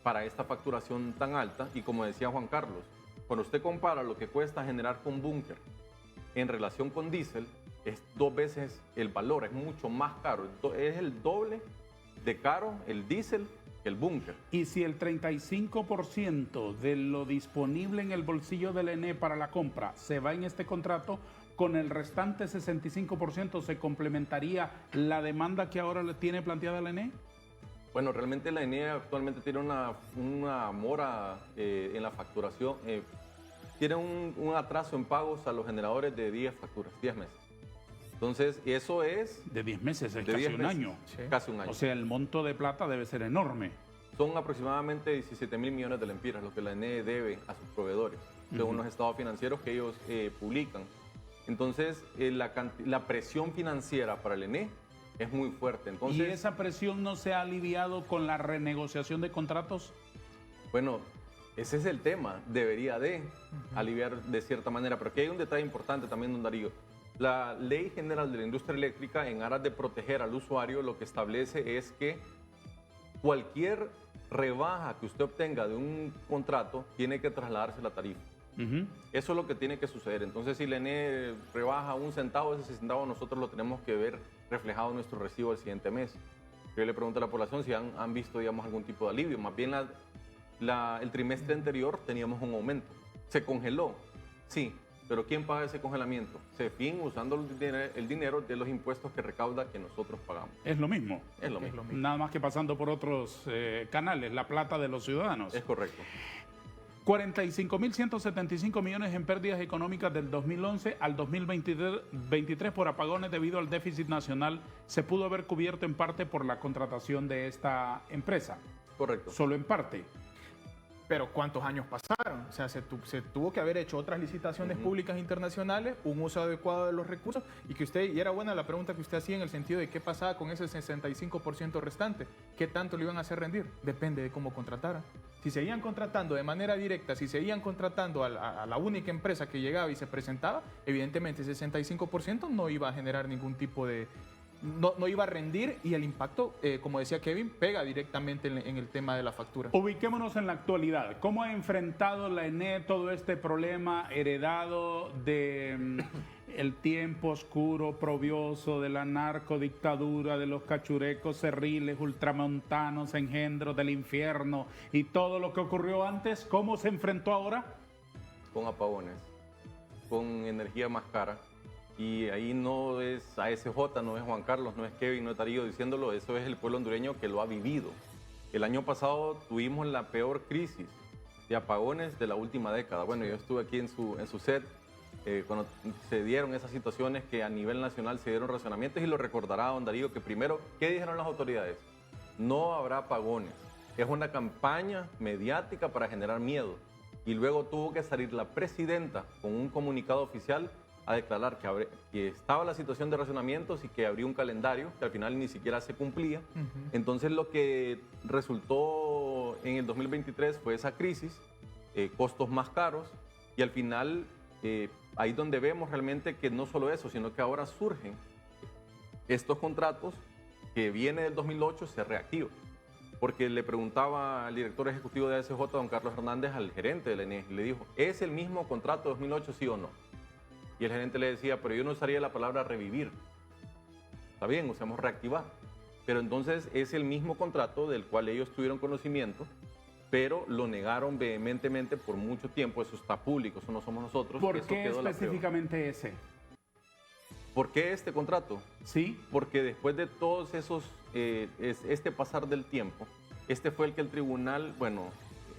para esta facturación tan alta? Y como decía Juan Carlos, cuando usted compara lo que cuesta generar con búnker en relación con diésel, es 2 veces el valor, es mucho más caro. Es el doble de caro el diésel que el búnker. Y si el 35% de lo disponible en el bolsillo del ENE para la compra se va en este contrato, con el restante 65% se complementaría la demanda que ahora le tiene planteada la ENE. Bueno, realmente la ENE actualmente tiene una mora en la facturación, tiene un atraso en pagos a los generadores de 10 facturas, 10 meses. Entonces, eso es De 10 meses, es de casi 10 un meses, año. Sí. casi un año. O sea, el monto de plata debe ser enorme. Son aproximadamente 17 mil millones de lempiras lo que la ENE debe a sus proveedores, según los estados financieros que ellos publican. Entonces, la presión financiera para el ENE es muy fuerte. Entonces, ¿Y esa presión no se ha aliviado con la renegociación de contratos? bueno, ese es el tema. Debería de aliviar de cierta manera. Pero aquí hay un detalle importante también, don Darío. La Ley General de la Industria Eléctrica, en aras de proteger al usuario, lo que establece es que cualquier rebaja que usted obtenga de un contrato tiene que trasladarse a la tarifa. Eso es lo que tiene que suceder. Entonces, si la ENE rebaja 1 centavo, ese centavo nosotros lo tenemos que ver reflejado en nuestro recibo del siguiente mes. Yo le pregunto a la población si han visto, digamos, algún tipo de alivio. Más bien, el trimestre anterior teníamos un aumento. Se congeló, sí, pero ¿quién paga ese congelamiento? CEFIN, usando el dinero de los impuestos que recauda que nosotros pagamos. Es lo mismo. Es lo mismo. Nada más que pasando por otros canales, la plata de los ciudadanos. Es correcto. 45.175 millones en pérdidas económicas del 2011 al 2023 por apagones debido al déficit nacional se pudo haber cubierto en parte por la contratación de esta empresa. Correcto. Solo en parte. Pero ¿cuántos años pasaron? O sea, se tuvo que haber hecho otras licitaciones públicas internacionales, un uso adecuado de los recursos, y era buena la pregunta que usted hacía en el sentido de qué pasaba con ese 65% restante, qué tanto le iban a hacer rendir, depende de cómo contrataran. Si seguían contratando de manera directa, si seguían contratando a la única empresa que llegaba y se presentaba, evidentemente ese 65% no iba a generar ningún tipo de no iba a rendir y el impacto, como decía Kevin, pega directamente en el tema de la factura. Ubiquémonos en la actualidad. ¿Cómo ha enfrentado la ENE todo este problema heredado de el tiempo oscuro, probioso, de la narcodictadura, de los cachurecos cerriles, ultramontanos, engendros del infierno y todo lo que ocurrió antes? ¿Cómo se enfrentó ahora? Con apagones, con energía más cara. Y ahí no es ASJ, no es Juan Carlos, no es Kevin, no es Darío diciéndolo, eso es el pueblo hondureño que lo ha vivido. El año pasado tuvimos la peor crisis de apagones de la última década. Bueno, yo estuve aquí en su set cuando se dieron esas situaciones que a nivel nacional se dieron racionamientos, y lo recordará don Darío que primero, ¿qué dijeron las autoridades? No habrá apagones. Es una campaña mediática para generar miedo. Y luego tuvo que salir la presidenta con un comunicado oficial a declarar que estaba la situación de racionamientos y que habría un calendario que al final ni siquiera se cumplía. Entonces lo que resultó en el 2023 fue esa crisis, costos más caros, y al final ahí donde vemos realmente que no solo eso, sino que ahora surgen estos contratos que viene del 2008, se reactivan. Porque le preguntaba al director ejecutivo de ASJ, don Carlos Hernández, al gerente del ENE, le dijo, ¿es el mismo contrato de 2008, sí o no? Y el gerente le decía, pero yo no usaría la palabra revivir. Está bien, usamos reactivar. Pero entonces es el mismo contrato del cual ellos tuvieron conocimiento, pero lo negaron vehementemente por mucho tiempo. Eso está público, eso no somos nosotros. ¿Por eso qué quedó específicamente ese? ¿Por qué este contrato? Sí. Porque después de todos esos, este pasar del tiempo, este fue el que el tribunal, bueno,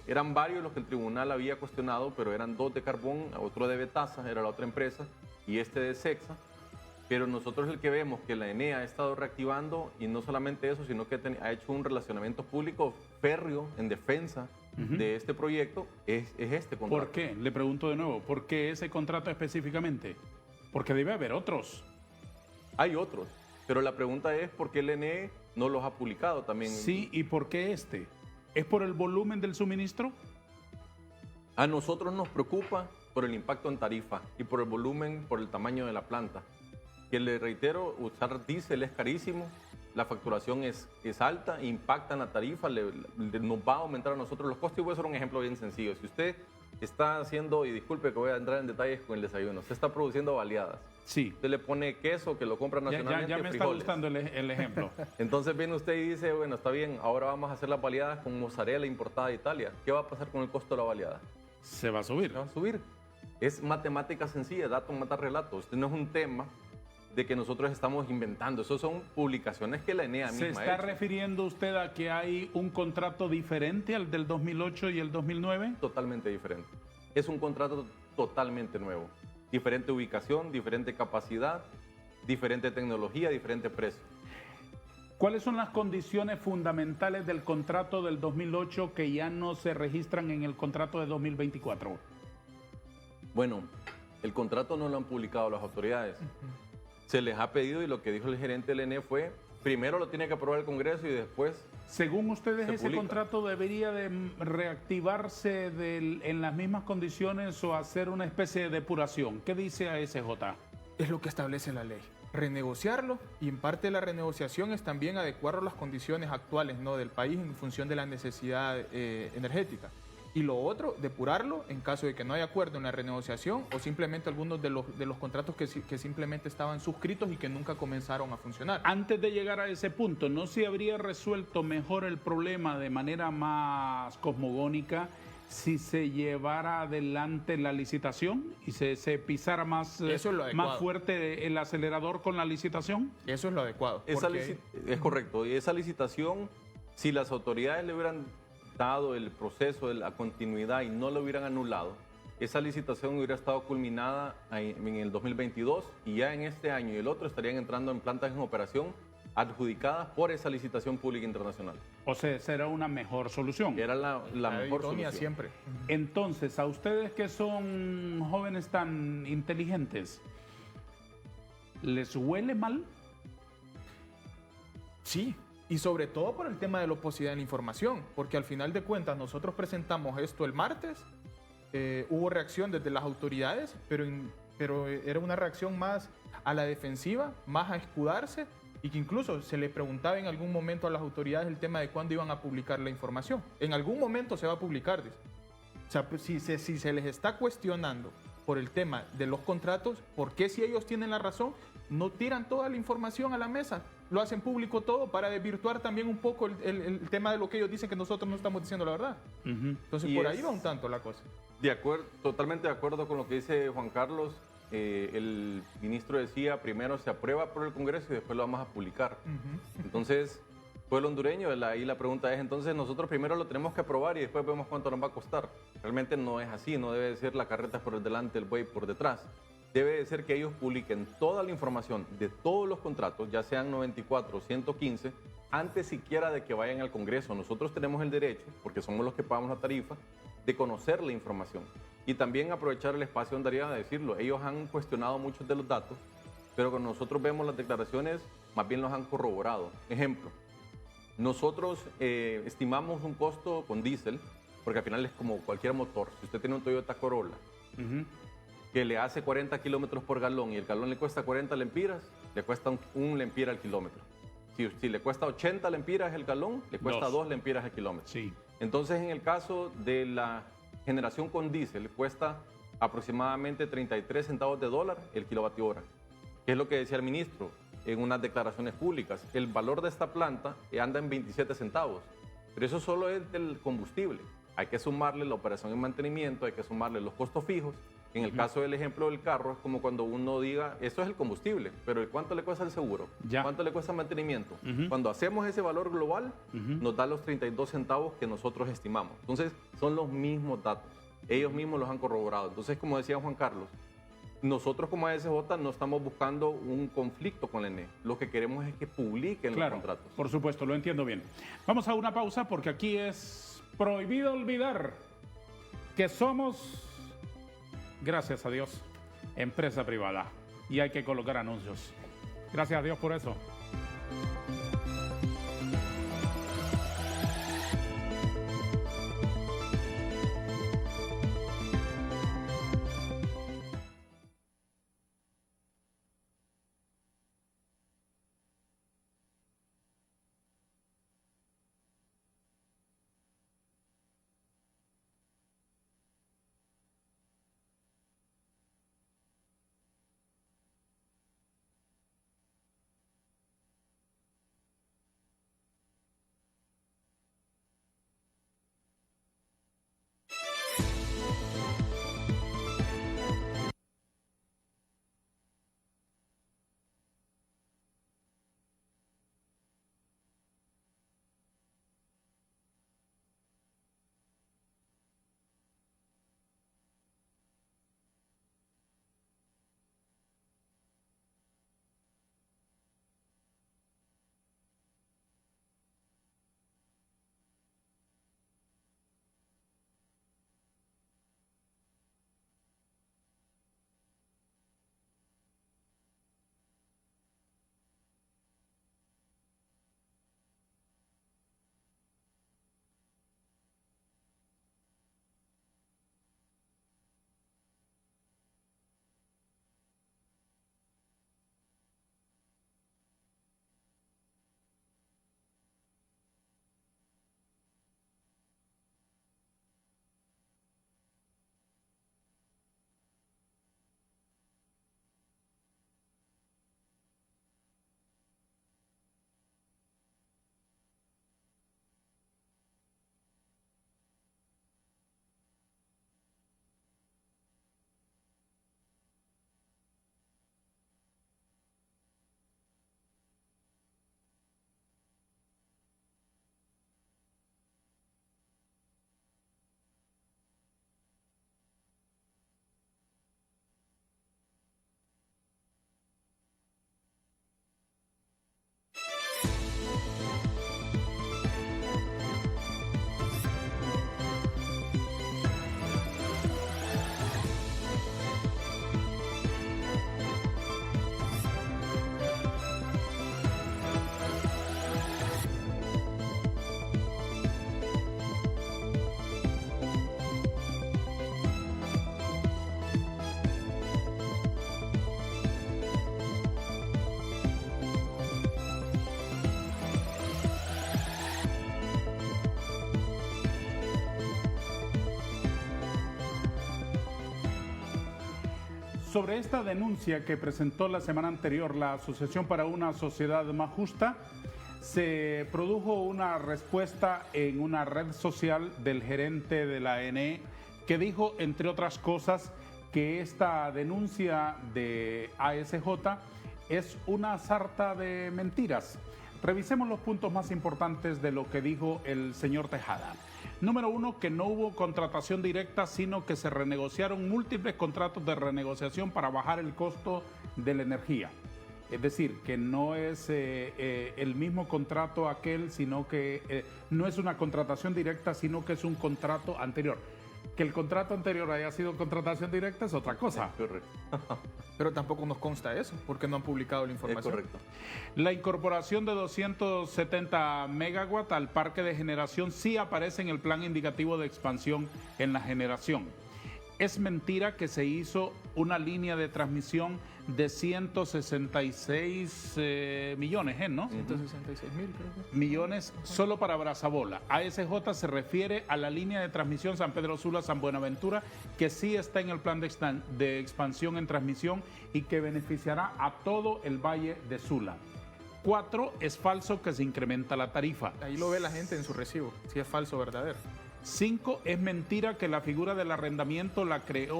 eran varios los que el tribunal había cuestionado, pero eran 2 de Carbón, otro de Betasa, era la otra empresa, y este de Sexa. Pero nosotros el que vemos que la ENE ha estado reactivando, y no solamente eso, sino que ha hecho un relacionamiento público férreo en defensa de este proyecto, es este contrato. ¿Por qué? Le pregunto de nuevo, ¿por qué ese contrato específicamente? Porque debe haber otros. Hay otros, pero la pregunta es ¿por qué el ENE no los ha publicado también? Sí, ¿y por qué este? ¿Es por el volumen del suministro? A nosotros nos preocupa por el impacto en tarifa y por el volumen, por el tamaño de la planta. Que le reitero, usar diésel es carísimo, la facturación es alta, impacta en la tarifa, nos va a aumentar a nosotros los costos. Y voy a hacer un ejemplo bien sencillo. Si usted está haciendo, y disculpe que voy a entrar en detalles con el desayuno, usted está produciendo baleadas. Sí. Usted le pone queso que lo compra nacionalmente. Ya me está gustando el ejemplo. Entonces viene usted y dice, bueno, está bien, ahora vamos a hacer las baleadas con mozzarella importada de Italia. ¿Qué va a pasar con el costo de la baleada? Se va a subir. Se va a subir. Es matemática sencilla, dato mata relato. Este no es un tema de que nosotros estamos inventando. Eso son publicaciones que la ENEA misma ¿Se está ha hecho. refiriendo usted a que hay un contrato diferente al del 2008 y el 2009? Totalmente diferente. Es un contrato totalmente nuevo. Diferente ubicación, diferente capacidad, diferente tecnología, diferente precio. ¿Cuáles son las condiciones fundamentales del contrato del 2008 que ya no se registran en el contrato de 2024? Bueno, el contrato no lo han publicado las autoridades. Se les ha pedido, y lo que dijo el gerente del ENE fue, primero lo tiene que aprobar el Congreso y después... Según ustedes, ese publica. contrato debería de reactivarse en las mismas condiciones o hacer una especie de depuración. ¿Qué dice ASJ? Es lo que establece la ley. Renegociarlo, y en parte de la renegociación es también adecuarlo a las condiciones actuales, ¿no?, del país en función de la necesidad energética. Y lo otro, depurarlo en caso de que no haya acuerdo en la renegociación o simplemente algunos de los contratos que simplemente estaban suscritos y que nunca comenzaron a funcionar. Antes de llegar a ese punto, ¿no se habría resuelto mejor el problema de manera más cosmogónica si se llevara adelante la licitación y se pisara más fuerte el acelerador con la licitación? Eso es lo adecuado. Es correcto. Y esa licitación, si las autoridades le hubieran dado el proceso de la continuidad y no lo hubieran anulado, esa licitación hubiera estado culminada en el 2022 y ya en este año y el otro estarían entrando en plantas en operación adjudicadas por esa licitación pública internacional. O sea, será una mejor solución. Era la mejor solución. Siempre. Entonces, a ustedes que son jóvenes tan inteligentes, ¿les huele mal? Sí. Y sobre todo por el tema de la oposidad en la información, porque al final de cuentas nosotros presentamos esto el martes, hubo reacción desde las autoridades, pero era una reacción más a la defensiva, más a escudarse, y que incluso se le preguntaba en algún momento a las autoridades el tema de cuándo iban a publicar la información. En algún momento se va a publicar, dice. O sea, pues, si se les está cuestionando por el tema de los contratos, ¿por qué si ellos tienen la razón no tiran toda la información a la mesa? Lo hacen público todo para desvirtuar también un poco el tema de lo que ellos dicen que nosotros no estamos diciendo la verdad. Entonces, por ahí va un tanto la cosa. Totalmente de acuerdo con lo que dice Juan Carlos. El ministro decía, primero se aprueba por el Congreso y después lo vamos a publicar. Entonces, pueblo hondureño, ahí la pregunta es, entonces nosotros primero lo tenemos que aprobar y después vemos cuánto nos va a costar. Realmente no es así, no debe ser la carreta por delante, el buey por detrás. Debe de ser que ellos publiquen toda la información de todos los contratos, ya sean 94 o 115, antes siquiera de que vayan al Congreso. Nosotros tenemos el derecho, porque somos los que pagamos la tarifa, de conocer la información. Y también aprovechar el espacio donde haría a decirlo. Ellos han cuestionado muchos de los datos, pero cuando nosotros vemos las declaraciones, más bien los han corroborado. Ejemplo, nosotros estimamos un costo con diésel, porque al final es como cualquier motor. Si usted tiene un Toyota Corolla, que le hace 40 kilómetros por galón y el galón le cuesta 40 lempiras, le cuesta un lempira al kilómetro. Si le cuesta 80 lempiras el galón, le cuesta 2 lempiras al kilómetro. Sí. Entonces, en el caso de la generación con diésel, cuesta aproximadamente 33 centavos de dólar el kilovatio hora, que es lo que decía el ministro en unas declaraciones públicas. El valor de esta planta anda en 27 centavos, pero eso solo es del combustible. Hay que sumarle la operación y mantenimiento, hay que sumarle los costos fijos. En el caso del ejemplo del carro, es como cuando uno diga, eso es el combustible, pero ¿cuánto le cuesta el seguro? ¿Cuánto le cuesta el mantenimiento? Cuando hacemos ese valor global, nos da los 32 centavos que nosotros estimamos. Entonces, son los mismos datos. Ellos mismos los han corroborado. Entonces, como decía Juan Carlos, nosotros como ASJ no estamos buscando un conflicto con la ENE. Lo que queremos es que publiquen los contratos. Por supuesto, lo entiendo bien. Vamos a una pausa porque aquí es prohibido olvidar que somos, gracias a Dios, empresa privada y hay que colocar anuncios. Gracias a Dios por eso. sobre esta denuncia que presentó la semana anterior la Asociación para una Sociedad Más Justa, se produjo una respuesta en una red social del gerente de la ANE que dijo, entre otras cosas, que esta denuncia de ASJ es una sarta de mentiras. Revisemos los puntos más importantes de lo que dijo el señor Tejada. Número 1, que no hubo contratación directa, sino que se renegociaron múltiples contratos de renegociación para bajar el costo de la energía. Es decir, que no es el mismo contrato aquel, sino que no es una contratación directa, sino que es un contrato anterior. Que el contrato anterior haya sido contratación directa es otra cosa. Correcto. Pero tampoco nos consta eso, porque no han publicado la información. Es correcto. La incorporación de 270 megawatts al parque de generación sí aparece en el plan indicativo de expansión en la generación. Es mentira que se hizo una línea de transmisión de 166 millones, ¿no? 166.000, creo que. Millones solo para Brazabola. ASJ se refiere a la línea de transmisión San Pedro Sula, San Buenaventura, que sí está en el plan de expansión en transmisión y que beneficiará a todo el Valle de Sula. 4, es falso que se incrementa la tarifa. Ahí lo ve la gente en su recibo, si es falso o verdadero. 5, es mentira que la figura del arrendamiento la cree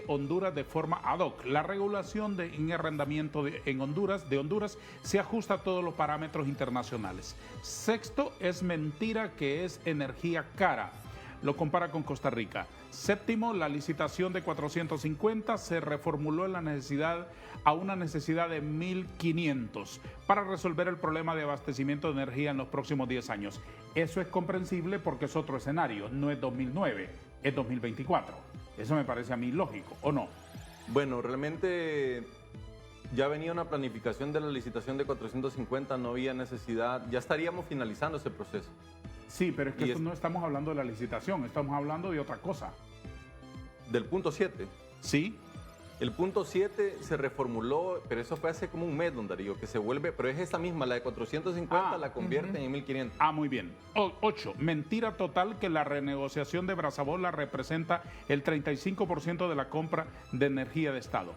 Honduras de forma ad hoc. La regulación en arrendamiento de Honduras se ajusta a todos los parámetros internacionales. 6, es mentira que es energía cara. Lo compara con Costa Rica. 7, la licitación de 450 se reformuló en a una necesidad de 1.500 para resolver el problema de abastecimiento de energía en los próximos 10 años. Eso es comprensible porque es otro escenario, no es 2009, es 2024. Eso me parece a mí lógico, ¿o no? Bueno, realmente ya venía una planificación de la licitación de 450, no había necesidad, ya estaríamos finalizando ese proceso. Sí, pero es que no estamos hablando de la licitación, estamos hablando de otra cosa. Del punto 7. Sí. El punto 7 se reformuló, pero eso fue hace como un mes, don Darío, que se vuelve, pero es esa misma, la de 450, la convierten en 1500. Muy bien. 8, mentira total que la renegociación de Brazabola representa el 35% de la compra de energía de Estado.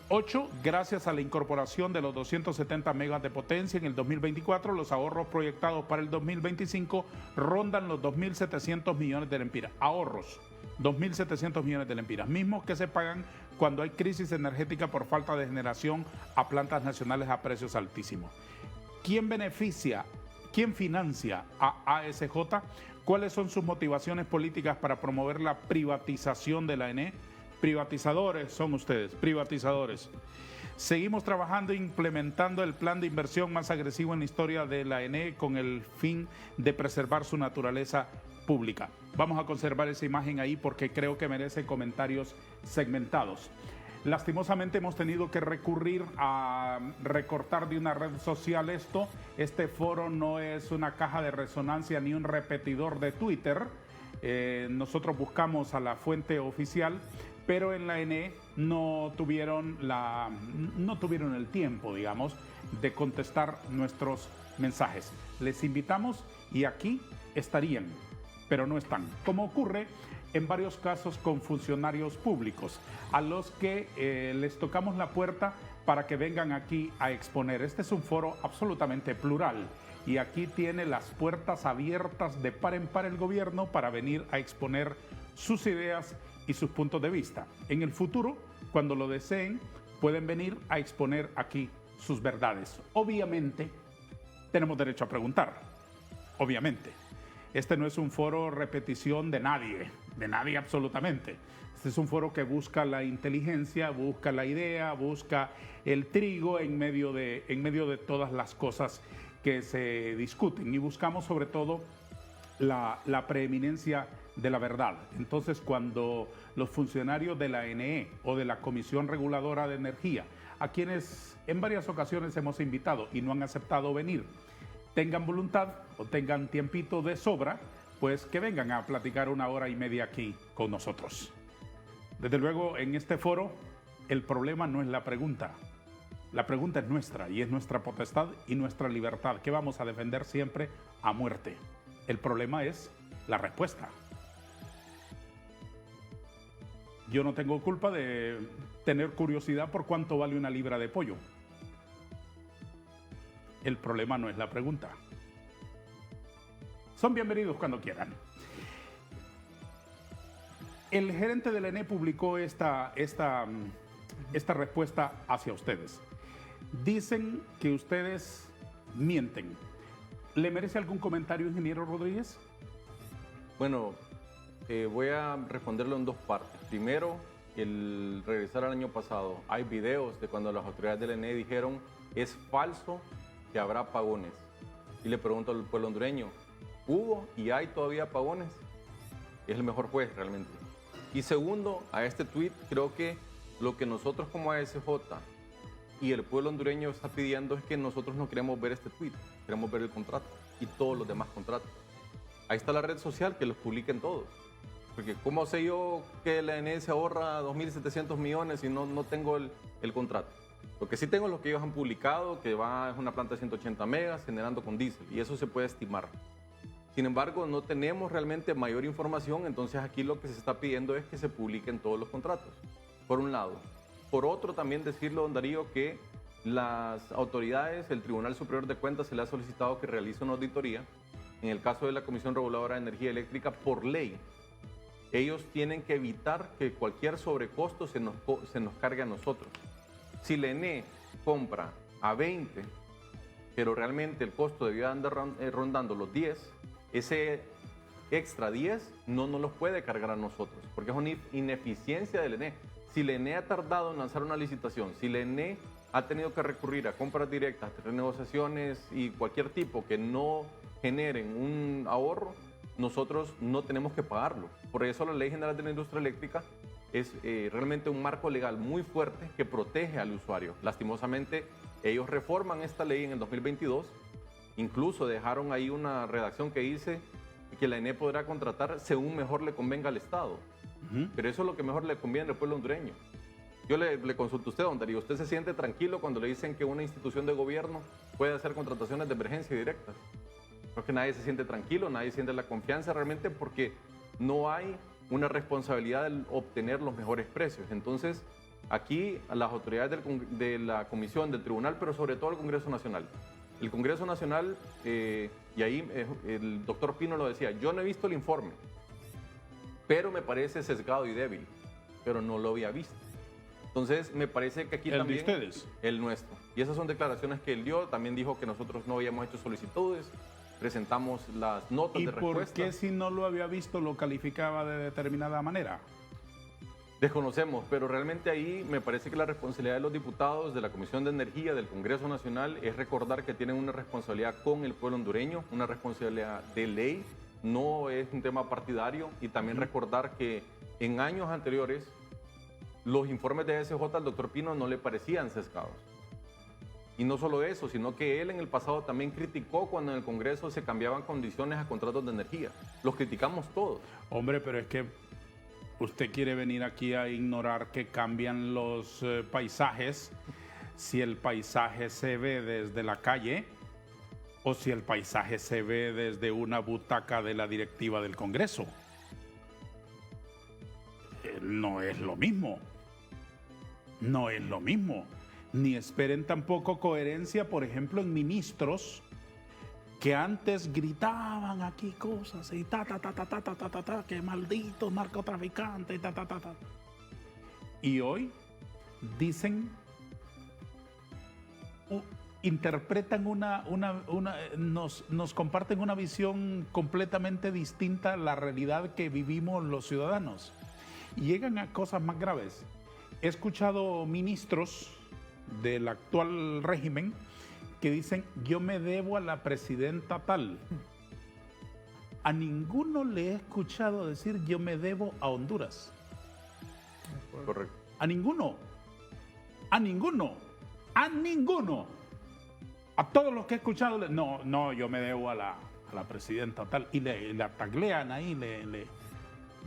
8, gracias a la incorporación de los 270 megas de potencia en el 2024, los ahorros proyectados para el 2025 rondan los 2.700 millones de lempiras. Ahorros, 2.700 millones de lempiras, mismos que se pagan cuando hay crisis energética por falta de generación a plantas nacionales a precios altísimos. ¿Quién financia a ASJ? ¿Cuáles son sus motivaciones políticas para promover la privatización de la ANE? Privatizadores son ustedes, privatizadores. Seguimos trabajando e implementando el plan de inversión más agresivo en la historia de la ANE con el fin de preservar su naturaleza pública. Vamos a conservar esa imagen ahí porque creo que merece comentarios segmentados. Lastimosamente hemos tenido que recurrir a recortar de una red social esto. Este foro no es una caja de resonancia ni un repetidor de Twitter. Nosotros buscamos a la fuente oficial, pero en la ANE no tuvieron el tiempo, digamos, de contestar nuestros mensajes. Les invitamos y aquí estarían, pero no están, como ocurre en varios casos con funcionarios públicos, a los que les tocamos la puerta para que vengan aquí a exponer. Este es un foro absolutamente plural y aquí tiene las puertas abiertas de par en par el gobierno para venir a exponer sus ideas y sus puntos de vista. En el futuro, cuando lo deseen, pueden venir a exponer aquí sus verdades. Obviamente, tenemos derecho a preguntar. Obviamente. Este no es un foro repetición de nadie absolutamente. Este es un foro que busca la inteligencia, busca la idea, busca el trigo en medio de todas las cosas que se discuten y buscamos sobre todo la preeminencia de la verdad. Entonces, cuando los funcionarios de la ANE o de la Comisión Reguladora de Energía, a quienes en varias ocasiones hemos invitado y no han aceptado venir, tengan voluntad o tengan tiempito de sobra, pues que vengan a platicar 1 hora y media aquí con nosotros. Desde luego, en este foro, el problema no es la pregunta. La pregunta es nuestra y es nuestra potestad y nuestra libertad, que vamos a defender siempre a muerte. El problema es la respuesta. yo no tengo culpa de tener curiosidad por cuánto vale una libra de pollo. El problema no es la pregunta. Son bienvenidos cuando quieran. El gerente del ENE publicó esta respuesta hacia ustedes. Dicen que ustedes mienten. ¿Le merece algún comentario, ingeniero Rodríguez? Bueno, voy a responderlo en dos partes. Primero, el regresar al año pasado. Hay videos de cuando las autoridades del ENE dijeron es falso que habrá apagones. Y le pregunto al pueblo hondureño, ¿hubo y hay todavía apagones? Es el mejor juez realmente. Y segundo, a este tuit, creo que lo que nosotros como ASJ y el pueblo hondureño está pidiendo es que nosotros no queremos ver este tuit, queremos ver el contrato y todos los demás contratos. Ahí está la red social, que los publiquen todos. Porque ¿cómo sé yo que la ENE se ahorra 2.700 millones si no tengo el contrato? Lo que sí tengo es lo que ellos han publicado, que es una planta de 180 megas generando con diésel, y eso se puede estimar. Sin embargo, no tenemos realmente mayor información, entonces aquí lo que se está pidiendo es que se publiquen todos los contratos, por un lado. Por otro, también decirlo, don Darío, que las autoridades, el Tribunal Superior de Cuentas se le ha solicitado que realice una auditoría. En el caso de la Comisión Reguladora de Energía Eléctrica, por ley, ellos tienen que evitar que cualquier sobrecosto se nos cargue a nosotros. Si la ENE compra a 20, pero realmente el costo debía andar rondando los 10, ese extra 10 no nos los puede cargar a nosotros, porque es una ineficiencia del ENE. Si la ENE ha tardado en lanzar una licitación, si la ENE ha tenido que recurrir a compras directas, renegociaciones y cualquier tipo que no generen un ahorro, nosotros no tenemos que pagarlo. Por eso la Ley General de la Industria Eléctrica es realmente un marco legal muy fuerte que protege al usuario. Lastimosamente, ellos reforman esta ley en el 2022, incluso dejaron ahí una redacción que dice que la ENE podrá contratar según mejor le convenga al Estado. Pero eso es lo que mejor le conviene al pueblo hondureño. Yo le consulto a usted, don Darío, ¿usted se siente tranquilo cuando le dicen que una institución de gobierno puede hacer contrataciones de emergencia directas? Creo que nadie se siente tranquilo, nadie siente la confianza realmente porque no hay una responsabilidad de obtener los mejores precios. Entonces, aquí a las autoridades de la Comisión, del Tribunal, pero sobre todo el Congreso Nacional. El Congreso Nacional, y ahí el doctor Pino lo decía, yo no he visto el informe, pero me parece sesgado y débil, pero no lo había visto. Entonces, me parece que aquí también... ¿El de ustedes? El nuestro. Y esas son declaraciones que él dio. También dijo que nosotros no habíamos hecho solicitudes, presentamos las notas de respuesta. ¿Y por qué si no lo había visto lo calificaba de determinada manera? Desconocemos, pero realmente ahí me parece que la responsabilidad de los diputados de la Comisión de Energía del Congreso Nacional es recordar que tienen una responsabilidad con el pueblo hondureño, una responsabilidad de ley, no es un tema partidario, y también recordar que en años anteriores los informes de ASJ al doctor Pino no le parecían sesgados. Y no solo eso, sino que él en el pasado también criticó cuando en el Congreso se cambiaban condiciones a contratos de energía. Los criticamos todos. Hombre, pero es que usted quiere venir aquí a ignorar que cambian los paisajes, si el paisaje se ve desde la calle o si el paisaje se ve desde una butaca de la directiva del Congreso. No es lo mismo. No es lo mismo. Ni esperen tampoco coherencia, por ejemplo, en ministros que antes gritaban aquí cosas y que malditos narcotraficantes, Y hoy dicen, interpretan nos comparten una visión completamente distinta a la realidad que vivimos los ciudadanos. Y llegan a cosas más graves. He escuchado ministros del actual régimen que dicen, yo me debo a la presidenta tal. A ninguno le he escuchado decir, yo me debo a Honduras. Correcto. A ninguno. A ninguno. A ninguno. A todos los que he escuchado, no, yo me debo a la presidenta tal. Y le taglean ahí, le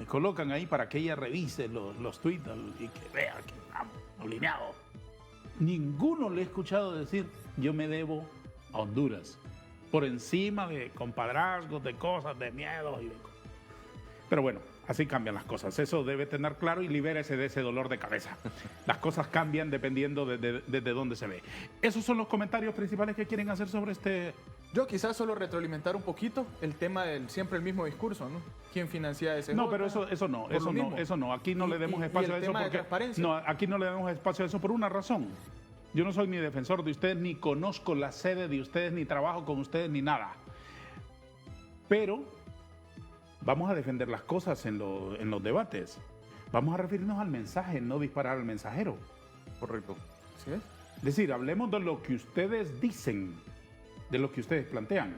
colocan ahí para que ella revise los tweets y que vea que estamos alineados. Ninguno le he escuchado decir, yo me debo a Honduras, por encima de compadrazgos, de cosas, de miedos. Pero bueno, Así cambian las cosas. Eso debe tener claro y libérese de ese dolor de cabeza. Las cosas cambian dependiendo de dónde se ve. Esos son los comentarios principales que quieren hacer sobre este... Yo quizás solo retroalimentar un poquito el tema del siempre el mismo discurso, ¿no? ¿Quién financia ese? No, pero eso no. Aquí no le demos espacio a eso porque... No, aquí no le demos espacio a eso por una razón. Yo no soy ni defensor de ustedes, ni conozco la sede de ustedes, ni trabajo con ustedes, ni nada. Pero vamos a defender las cosas en los debates. Vamos a referirnos al mensaje, no disparar al mensajero. Correcto. ¿Sí es? Es decir, hablemos de lo que ustedes dicen, de lo que ustedes plantean.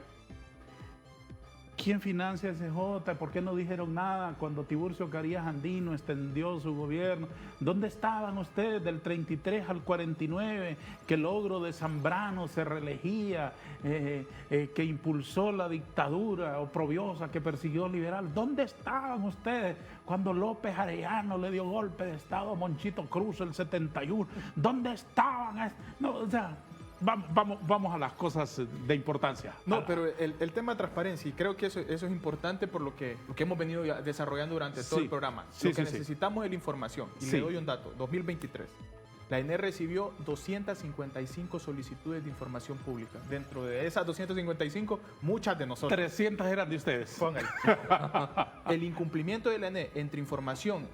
¿Quién financia el CJ? ¿Por qué no dijeron nada cuando Tiburcio Carías Andino extendió su gobierno? ¿Dónde estaban ustedes del 33 al 49? Que el ogro de Zambrano se reelegía, que impulsó la dictadura oprobiosa, que persiguió al liberal. ¿Dónde estaban ustedes cuando López Arellano le dio golpe de Estado a Monchito Cruz el 71? ¿Dónde estaban? No, o sea... Vamos a las cosas de importancia. No, pero el tema de transparencia, y creo que eso es importante por lo que hemos venido desarrollando durante todo el programa. Lo que necesitamos es la información. Y le doy un dato, 2023. La ENE recibió 255 solicitudes de información pública. Dentro de esas 255, muchas de nosotros. 300 eran de ustedes. Póngale. El incumplimiento de la ENE entre información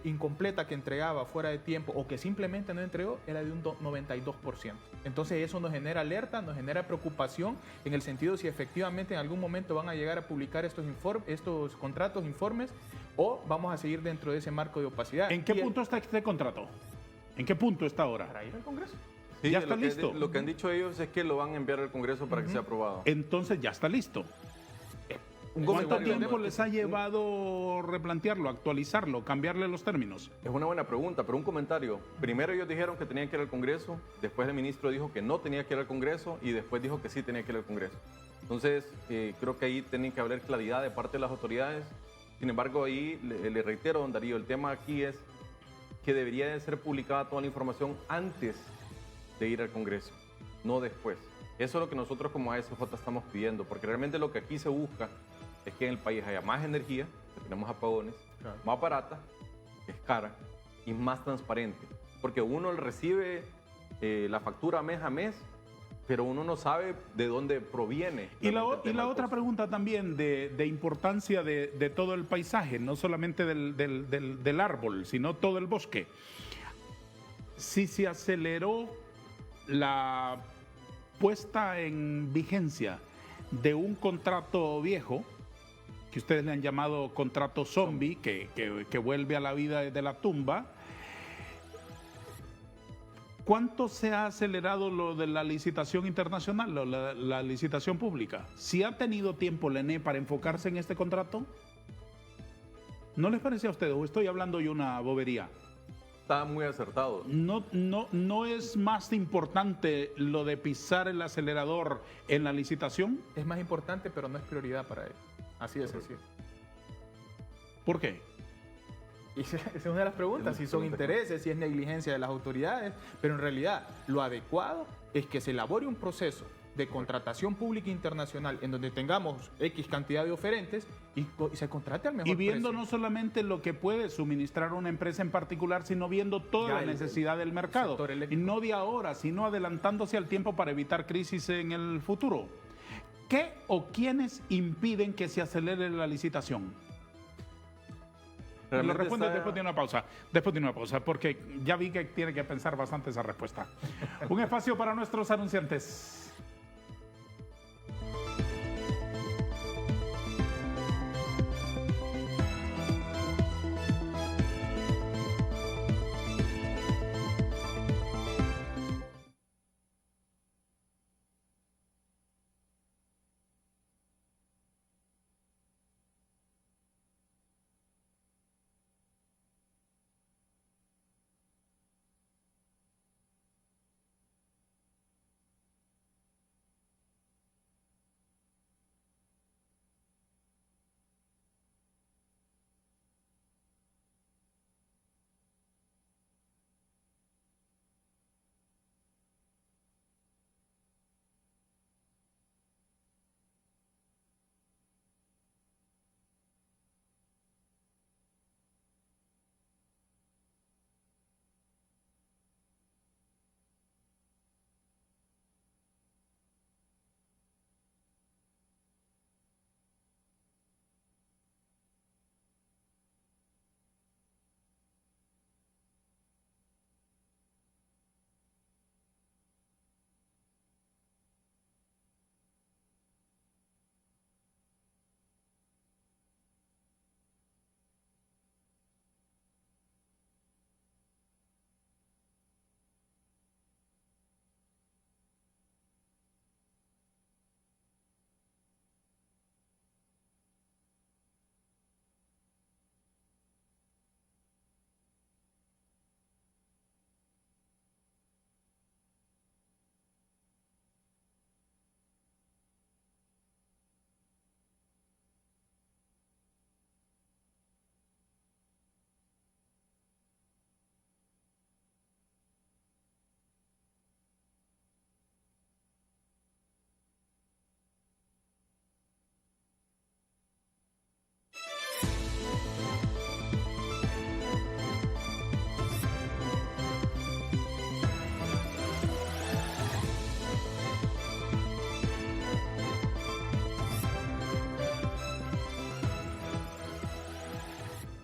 incompleta que entregaba fuera de tiempo o que simplemente no entregó era de un 92%. Entonces eso nos genera alerta, nos genera preocupación en el sentido de si efectivamente en algún momento van a llegar a publicar estos contratos, informes, o vamos a seguir dentro de ese marco de opacidad. ¿En qué punto está este contrato? ¿En qué punto está ahora? Para ir al Congreso. Sí, ya está listo. Lo que han dicho ellos es que lo van a enviar al Congreso para que sea aprobado. Entonces ya está listo. ¿Cuánto tiempo les ha llevado replantearlo, actualizarlo, cambiarle los términos? Es una buena pregunta, pero un comentario. Primero ellos dijeron que tenían que ir al Congreso, después el ministro dijo que no tenía que ir al Congreso y después dijo que sí tenía que ir al Congreso. Entonces, creo que ahí tiene que haber claridad de parte de las autoridades. Sin embargo, ahí le reitero, don Darío, el tema aquí es que debería de ser publicada toda la información antes de ir al Congreso, no después. Eso es lo que nosotros como ASJ estamos pidiendo, porque realmente lo que aquí se busca es que en el país haya más energía, que tenemos apagones, claro, más barata, que es cara, y más transparente. Porque uno recibe la factura mes a mes, pero uno no sabe de dónde proviene. Y la otra pregunta también de importancia de todo el paisaje, no solamente del árbol, sino todo el bosque. Si se aceleró la puesta en vigencia de un contrato viejo, que ustedes le han llamado contrato zombie, que vuelve a la vida desde la tumba, ¿cuánto se ha acelerado lo de la licitación internacional, la licitación pública? ¿Si ha tenido tiempo la ENE para enfocarse en este contrato? ¿No les parece a ustedes o estoy hablando yo una bobería? Está muy acertado. ¿No es más importante lo de pisar el acelerador en la licitación? Es más importante, pero no es prioridad para él. Así de sencillo. ¿Por qué? Y esa es una de las preguntas, si son intereses, si es negligencia de las autoridades, pero en realidad lo adecuado es que se elabore un proceso de contratación pública internacional en donde tengamos X cantidad de oferentes y se contrate al mejor precio. Y viendo no solamente lo que puede suministrar una empresa en particular, sino viendo toda la necesidad del mercado. Y no de ahora, sino adelantándose al tiempo para evitar crisis en el futuro. ¿Qué o quiénes impiden que se acelere la licitación? Lo responde después de una pausa. Después de una pausa, porque ya vi que tiene que pensar bastante esa respuesta. Un espacio para nuestros anunciantes.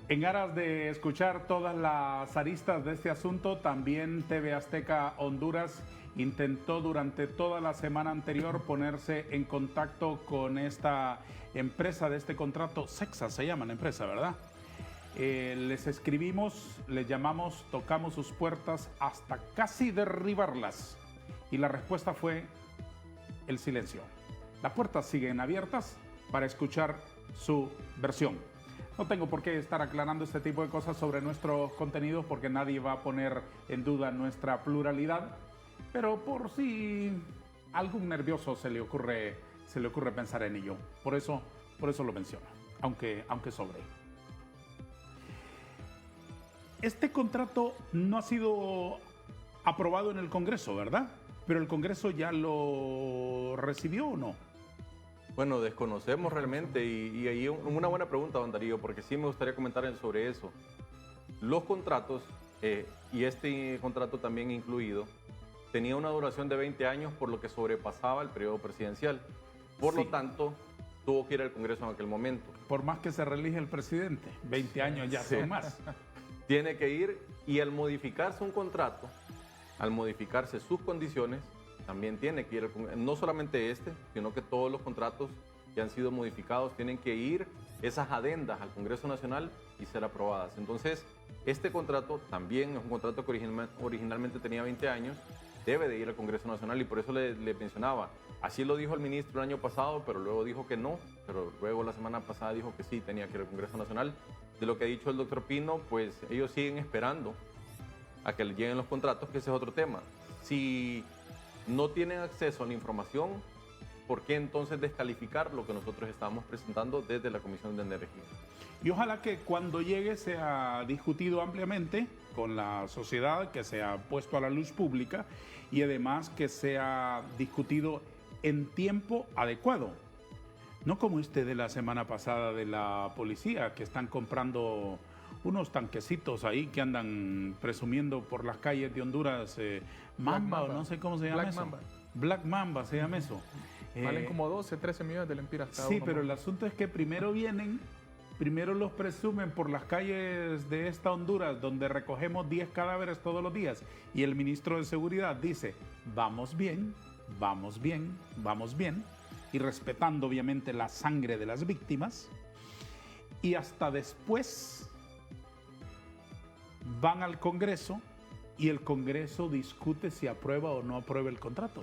En aras de escuchar todas las aristas de este asunto, también TV Azteca Honduras intentó durante toda la semana anterior ponerse en contacto con esta empresa de este contrato, Sexa se llama la empresa, ¿verdad? Les escribimos, les llamamos, tocamos sus puertas hasta casi derribarlas y la respuesta fue el silencio. Las puertas siguen abiertas para escuchar su versión. No tengo por qué estar aclarando este tipo de cosas sobre nuestros contenidos porque nadie va a poner en duda nuestra pluralidad, pero por si algún nervioso se le ocurre pensar en ello. Por eso lo menciono, aunque sobre. Este contrato no ha sido aprobado en el Congreso, ¿verdad? Pero el Congreso ya lo recibió ¿o no? Bueno, desconocemos realmente y ahí una buena pregunta, don Darío, porque sí me gustaría comentar sobre eso. Los contratos, y este contrato también incluido, tenía una duración de 20 años por lo que sobrepasaba el periodo presidencial. Por lo tanto, tuvo que ir al Congreso en aquel momento. Por más que se reelige el presidente, 20 años ya son más. Tiene que ir y al modificarse un contrato, al modificarse sus condiciones, también tiene que ir, no solamente este, sino que todos los contratos que han sido modificados tienen que ir esas adendas al Congreso Nacional y ser aprobadas. Entonces, este contrato también es un contrato que originalmente tenía 20 años, debe de ir al Congreso Nacional y por eso le mencionaba. Así lo dijo el ministro el año pasado, pero luego dijo que no, pero luego la semana pasada dijo que sí, tenía que ir al Congreso Nacional. De lo que ha dicho el doctor Pino, pues ellos siguen esperando a que les lleguen los contratos, que ese es otro tema. Si no tienen acceso a la información, ¿por qué entonces descalificar lo que nosotros estamos presentando desde la Comisión de Energía? Y ojalá que cuando llegue sea discutido ampliamente con la sociedad, que sea puesto a la luz pública y además que sea discutido en tiempo adecuado. No como este de la semana pasada de la policía, que están comprando unos tanquecitos ahí que andan presumiendo por las calles de Honduras, Mamba o no sé cómo se llama Black eso. Mamba. Black Mamba se llama eso. Valen como 12, 13 millones de lempiras cada Sí, uno. pero el asunto es que primero los presumen por las calles de esta Honduras, donde recogemos 10 cadáveres todos los días, y el ministro de Seguridad dice, vamos bien, vamos bien, vamos bien, y respetando obviamente la sangre de las víctimas, y hasta después van al Congreso y el Congreso discute si aprueba o no aprueba el contrato,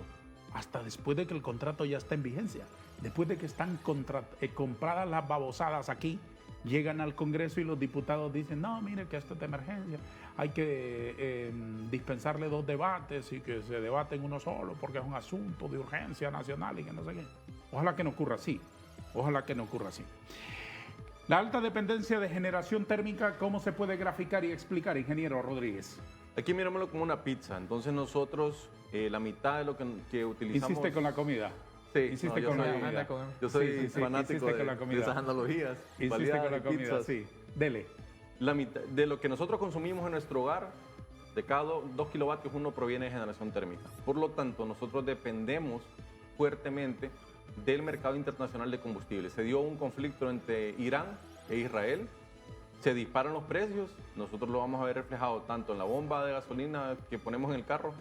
hasta después de que el contrato ya está en vigencia, después de que están compradas las babosadas aquí, llegan al Congreso y los diputados dicen, no, mire que esto es de emergencia, hay que dispensarle 2 debates y que se debaten uno solo porque es un asunto de urgencia nacional y que no sé qué. Ojalá que no ocurra así, ojalá que no ocurra así. La alta dependencia de generación térmica, ¿cómo se puede graficar y explicar, ingeniero Rodríguez? Aquí mirámoslo como una pizza. Entonces nosotros, la mitad de lo que utilizamos... ¿Hiciste con la comida? Sí, Hiciste no, con la comida. yo soy Sí, fanático hiciste con la comida. de esas analogías. Hiciste variedad con la de comida, pizzas. sí. Dele. La mitad de lo que nosotros consumimos en nuestro hogar, de cada 2 kilovatios, uno proviene de generación térmica. Por lo tanto, nosotros dependemos fuertemente del mercado internacional de combustibles. Se dio un conflicto entre Irán e Israel, se disparan los precios, nosotros lo vamos a ver reflejado tanto en la bomba de gasolina que ponemos en el carro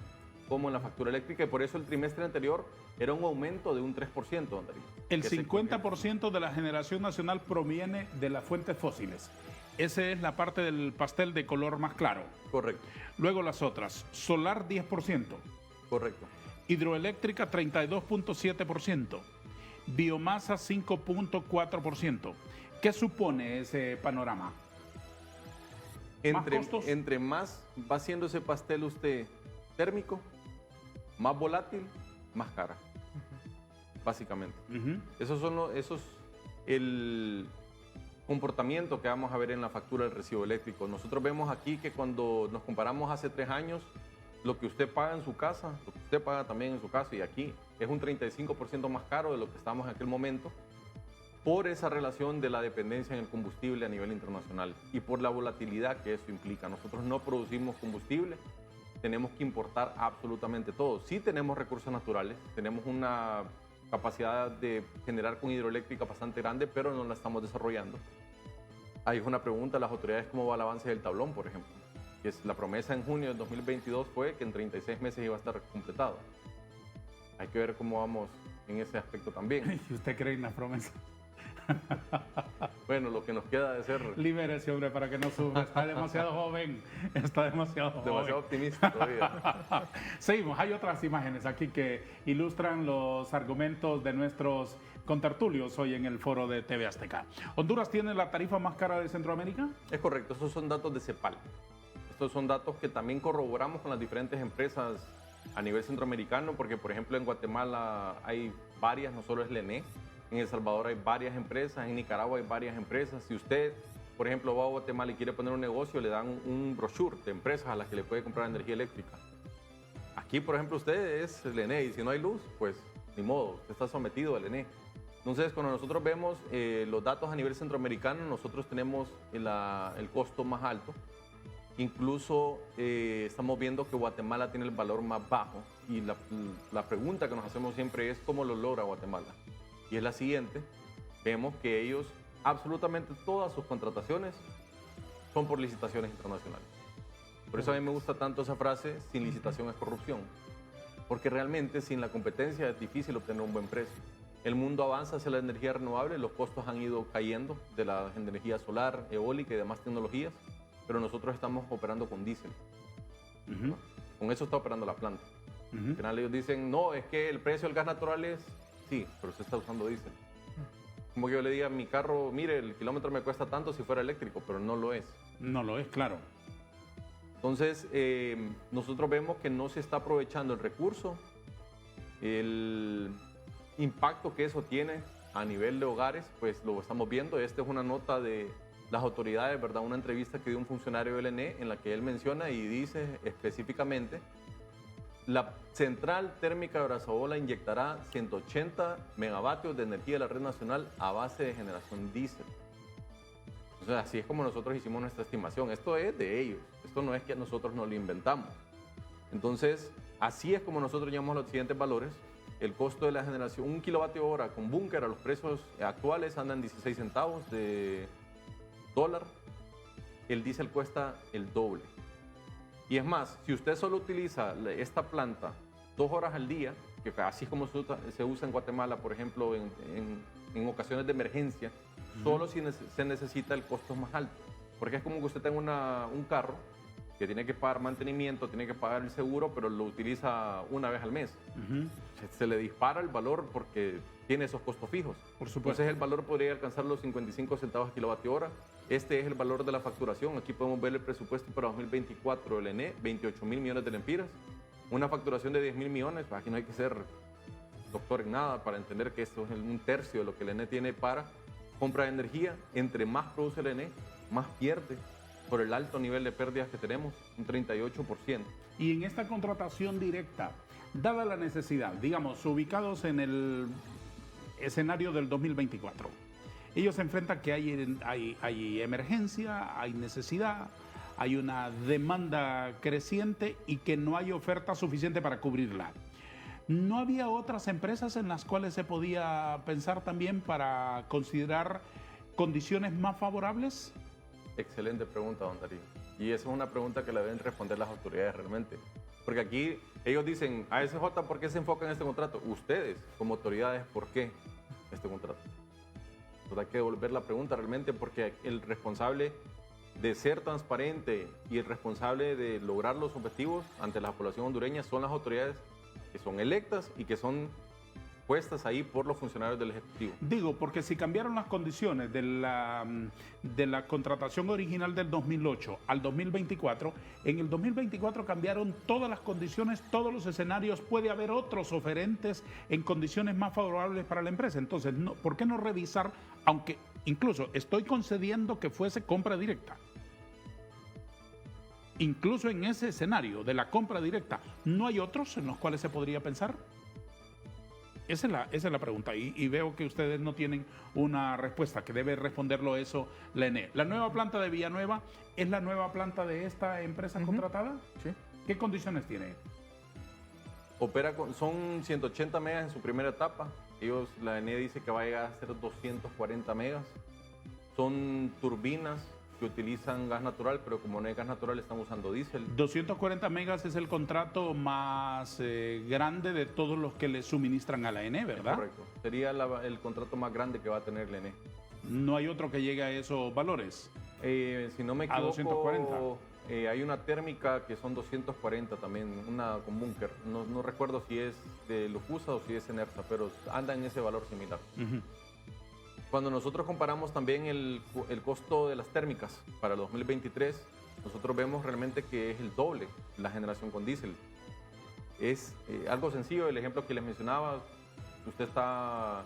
como en la factura eléctrica, y por eso el trimestre anterior era un aumento de un 3%, don Darío. El 50% de la generación nacional proviene de las fuentes fósiles. Esa es la parte del pastel de color más claro. Correcto, Luego las otras. Solar 10%. correcto. Hidroeléctrica 32.7%. Biomasa 5.4%. ¿Qué supone ese panorama? ¿Más costos? Entre más va haciendo ese pastel usted térmico, más volátil, más cara. Básicamente. Eso es el comportamiento que vamos a ver en la factura del recibo eléctrico. Nosotros vemos aquí que cuando nos comparamos hace 3 años, lo que usted paga en su casa, lo que usted paga también en su casa y aquí, es un 35% más caro de lo que estábamos en aquel momento, por esa relación de la dependencia en el combustible a nivel internacional y por la volatilidad que eso implica. Nosotros no producimos combustible, tenemos que importar absolutamente todo. Sí tenemos recursos naturales, tenemos una capacidad de generar con hidroeléctrica bastante grande, pero no la estamos desarrollando. Hay una pregunta a las autoridades, ¿cómo va el avance del tablón, por ejemplo? Que es la promesa en junio del 2022 fue que en 36 meses iba a estar completado. Hay que ver cómo vamos en ese aspecto también. ¿Y usted cree en las promesas? Bueno, lo que nos queda de ser Libérese, hombre, para que no sufra. Está demasiado joven. Está demasiado joven. demasiado optimista todavía. Seguimos. Hay otras imágenes aquí que ilustran los argumentos de nuestros contertulios hoy en el foro de TV Azteca. ¿Honduras tiene la tarifa más cara de Centroamérica? Es correcto, esos son datos de CEPAL. Estos son datos que también corroboramos con las diferentes empresas a nivel centroamericano, porque por ejemplo en Guatemala hay varias, no solo es la ENE, en El Salvador hay varias empresas, en Nicaragua hay varias empresas. Si usted, por ejemplo, va a Guatemala y quiere poner un negocio, le dan un brochure de empresas a las que le puede comprar energía eléctrica. Aquí, por ejemplo, usted es el ENE y si no hay luz, pues ni modo, usted está sometido al ENE. Entonces, cuando nosotros vemos los datos a nivel centroamericano, nosotros tenemos el costo más alto. Incluso estamos viendo que Guatemala tiene el valor más bajo y la pregunta que nos hacemos siempre es ¿cómo lo logra Guatemala? Y es la siguiente, vemos que ellos, absolutamente todas sus contrataciones son por licitaciones internacionales. Por eso a mí me gusta tanto esa frase, sin licitación es corrupción, porque realmente sin la competencia es difícil obtener un buen precio. El mundo avanza hacia la energía renovable, los costos han ido cayendo de la energía solar, eólica y demás tecnologías, pero nosotros estamos operando con diésel. Con eso está operando la planta. Al final ellos dicen, no, es que el precio del gas natural es... Sí, pero se está usando diésel. Como que yo le diga a mi carro, mire, el kilómetro me cuesta tanto si fuera eléctrico, pero no lo es. No lo es, claro. Entonces, nosotros vemos que no se está aprovechando el recurso, el impacto que eso tiene a nivel de hogares, pues lo estamos viendo. Esta es una nota de las autoridades, ¿verdad? Una entrevista que dio un funcionario del ENE en la que él menciona y dice específicamente: la central térmica de Brazaola inyectará 180 megavatios de energía de la red nacional a base de generación diésel. O sea, así es como nosotros hicimos nuestra estimación. Esto es de ellos. Esto no es que nosotros no lo inventamos. Entonces, así es como nosotros llamamos los siguientes valores. El costo de la generación, 1 kilovatio hora con búnker a los precios actuales andan 16 centavos de dólar. El diésel cuesta el doble. Y es más, si usted solo utiliza esta planta 2 horas al día, que así es como se usa en Guatemala, por ejemplo, en ocasiones de emergencia, solo si se necesita el costo más alto. Porque es como que usted tenga un carro que tiene que pagar mantenimiento, tiene que pagar el seguro, pero lo utiliza una vez al mes. Se le dispara el valor porque tiene esos costos fijos. Por supuesto. Entonces el valor podría alcanzar los 55 centavos a kilovatio hora. Este es el valor de la facturación. Aquí podemos ver el presupuesto para 2024 del ENE, 28.000 millones de lempiras. Una facturación de 10.000 millones. Aquí no hay que ser doctor en nada para entender que esto es un tercio de lo que el ENE tiene para compra de energía. Entre más produce el ENE, más pierde por el alto nivel de pérdidas que tenemos, un 38%. Y en esta contratación directa, dada la necesidad, digamos, ubicados en el escenario del 2024, ellos se enfrentan que hay emergencia, hay necesidad, hay una demanda creciente y que no hay oferta suficiente para cubrirla. ¿No había otras empresas en las cuales se podía pensar también para considerar condiciones más favorables? Excelente pregunta, don Darío. Y esa es una pregunta que la deben responder las autoridades realmente. Porque aquí ellos dicen, ASJ, ¿por qué se enfoca en este contrato? Ustedes, como autoridades, ¿por qué este contrato? Entonces hay que devolver la pregunta realmente, porque el responsable de ser transparente y el responsable de lograr los objetivos ante la población hondureña son las autoridades que son electas y que son puestas ahí por los funcionarios del Ejecutivo. Digo, porque si cambiaron las condiciones de la contratación original del 2008 al 2024, en el 2024 cambiaron todas las condiciones, todos los escenarios, puede haber otros oferentes en condiciones más favorables para la empresa. Entonces, ¿por qué no revisar, aunque incluso estoy concediendo que fuese compra directa? Incluso en ese escenario de la compra directa, ¿no hay otros en los cuales se podría pensar? Esa es la pregunta y veo que ustedes no tienen una respuesta, que debe responderlo eso la ENE. ¿La nueva planta de Villanueva es la nueva planta de esta empresa contratada? Sí. ¿Qué condiciones tiene? Son 180 megas en su primera etapa. La ENE dice que va a llegar a ser 240 megas. son turbinas que utilizan gas natural, pero como no hay gas natural están usando diésel. 240 megas es el contrato más grande de todos los que le suministran a la ENE, ¿verdad? Correcto. Sería el contrato más grande que va a tener la ENE. No hay otro que llegue a esos valores. Si no me A equivoco, 240. Hay una térmica que son 240 también, una con búnker. No recuerdo si es de Lufusa o si es Enersa, pero anda en ese valor similar. Cuando nosotros comparamos también el costo de las térmicas para el 2023, nosotros vemos realmente que es el doble la generación con diésel. Es algo sencillo, el ejemplo que les mencionaba, usted está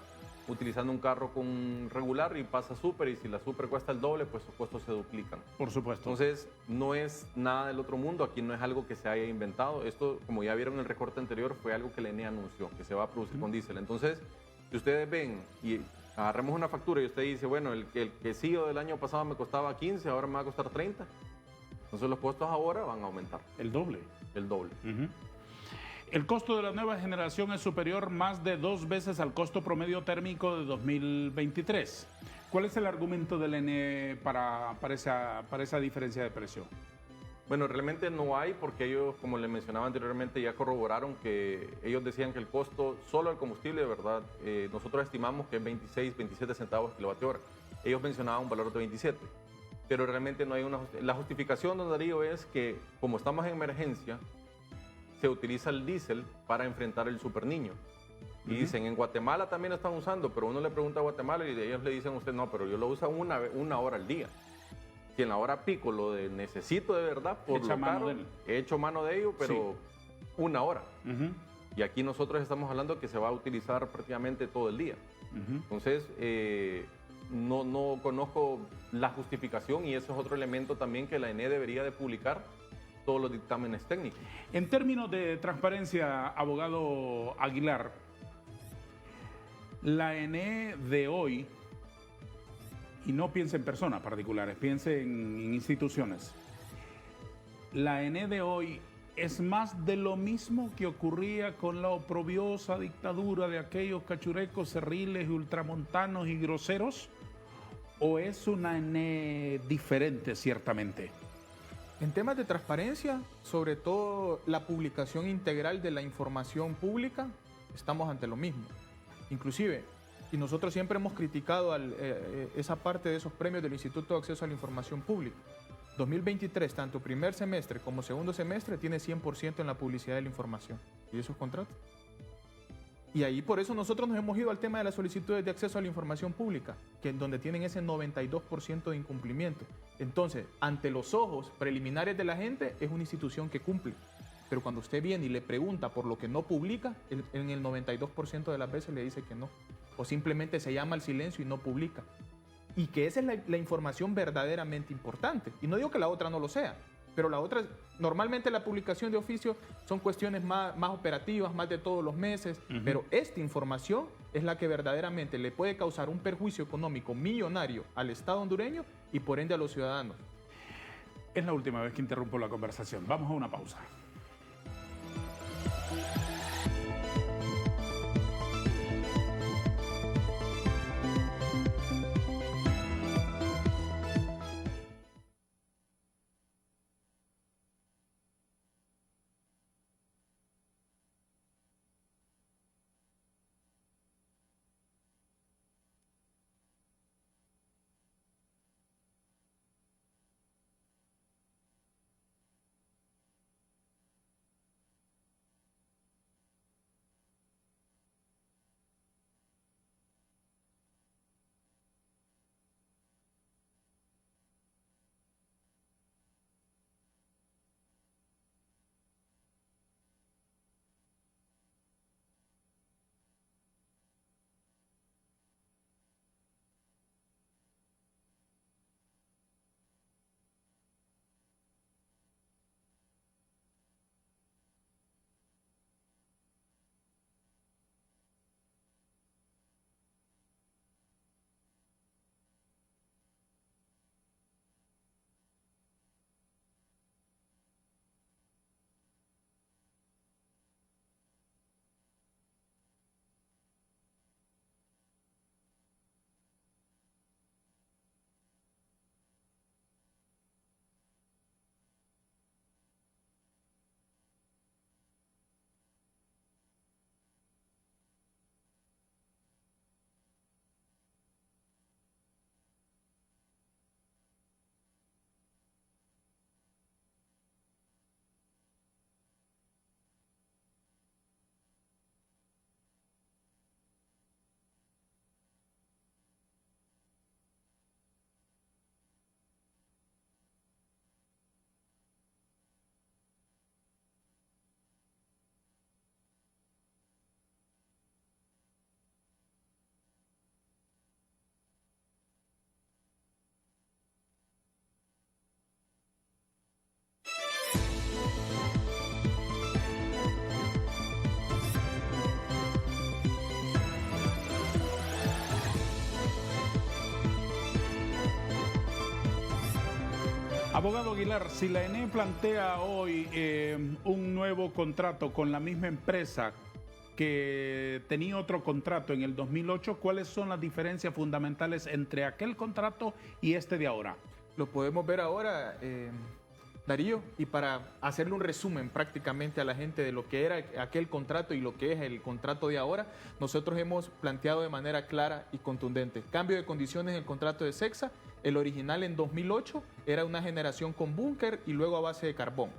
utilizando un carro con regular y pasa súper, y si la súper cuesta el doble, pues sus costos se duplican. Por supuesto. Entonces, no es nada del otro mundo, aquí no es algo que se haya inventado. Esto, como ya vieron en el recorte anterior, fue algo que la ENE anunció, que se va a producir con diésel. Entonces, si ustedes ven y agarremos una factura y usted dice, bueno, el quesillo del año pasado me costaba 15, ahora me va a costar 30. Entonces los costos ahora van a aumentar. El doble. El doble. El costo de la nueva generación es superior más de 2 veces al costo promedio térmico de 2023. ¿Cuál es el argumento del ENE para esa diferencia de precio? Bueno, realmente no hay, porque ellos, como les mencionaba anteriormente, ya corroboraron que ellos decían que el costo solo del combustible, de verdad, nosotros estimamos que es 26, 27 centavos kilovatio hora. Ellos mencionaban un valor de 27, pero realmente no hay la justificación, don Darío, es que como estamos en emergencia, se utiliza el diésel para enfrentar el Super Niño. Y dicen, en Guatemala también lo están usando, pero uno le pregunta a Guatemala y ellos le dicen a usted, no, pero yo lo uso una hora al día. Si en la hora pico lo necesito de verdad, por lo caro, he hecho mano de ello, pero una hora. Y aquí nosotros estamos hablando que se va a utilizar prácticamente todo el día. Entonces, no conozco la justificación, y eso es otro elemento también que la ENE debería de publicar, todos los dictámenes técnicos. En términos de transparencia, abogado Aguilar, la ENE de hoy, y no piense en personas particulares, piense en instituciones, la ENE de hoy es más de lo mismo que ocurría con la oprobiosa dictadura de aquellos cachurecos, cerriles, ultramontanos y groseros, ¿o es una ENE diferente ciertamente? En temas de transparencia, sobre todo la publicación integral de la información pública, estamos ante lo mismo. Inclusive, y nosotros siempre hemos criticado esa parte de esos premios del Instituto de Acceso a la Información Pública. 2023, tanto primer semestre como segundo semestre, tiene 100% en la publicidad de la información. ¿Y esos contratos? Y ahí por eso nosotros nos hemos ido al tema de las solicitudes de acceso a la información pública, donde tienen ese 92% de incumplimiento. Entonces, ante los ojos preliminares de la gente, es una institución que cumple. Pero cuando usted viene y le pregunta por lo que no publica, en el 92% de las veces le dice que no. O simplemente se llama al silencio y no publica. Y que esa es la información verdaderamente importante. Y no digo que la otra no lo sea, pero la otra, normalmente la publicación de oficio son cuestiones más operativas, más de todos los meses, pero esta información es la que verdaderamente le puede causar un perjuicio económico millonario al Estado hondureño y por ende a los ciudadanos. Es la última vez que interrumpo la conversación. Vamos a una pausa. Abogado Aguilar, si la ENE plantea hoy un nuevo contrato con la misma empresa que tenía otro contrato en el 2008, ¿cuáles son las diferencias fundamentales entre aquel contrato y este de ahora? Lo podemos ver ahora, Darío, y para hacerle un resumen prácticamente a la gente de lo que era aquel contrato y lo que es el contrato de ahora, nosotros hemos planteado de manera clara y contundente. Cambio de condiciones en el contrato de SECSA, el original en 2008 era una generación con búnker y luego a base de carbón.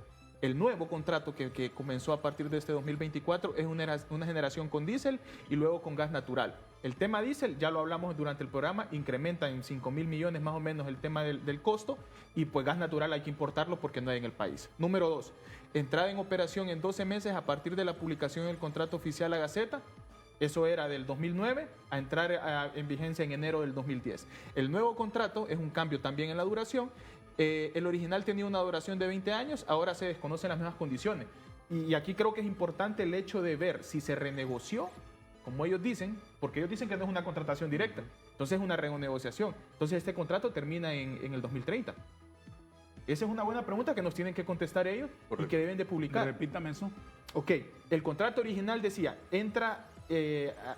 El nuevo contrato que comenzó a partir de este 2024 es una generación con diésel y luego con gas natural. El tema diésel, ya lo hablamos durante el programa, incrementa en 5.000 millones más o menos el tema del costo, y pues gas natural hay que importarlo porque no hay en el país. Número 2, entrada en operación en 12 meses a partir de la publicación del contrato oficial a Gaceta. Eso era del 2009 a entrar en vigencia en enero del 2010. El nuevo contrato es un cambio también en la duración. El original tenía una duración de 20 años, ahora se desconocen las nuevas condiciones. Y aquí creo que es importante el hecho de ver si se renegoció, como ellos dicen, porque ellos dicen que no es una contratación directa, entonces es una renegociación. Entonces este contrato termina en el 2030. Esa es una buena pregunta que nos tienen que contestar ellos. Correcto. Y que deben de publicar. Repítame eso. Ok, el contrato original decía, entra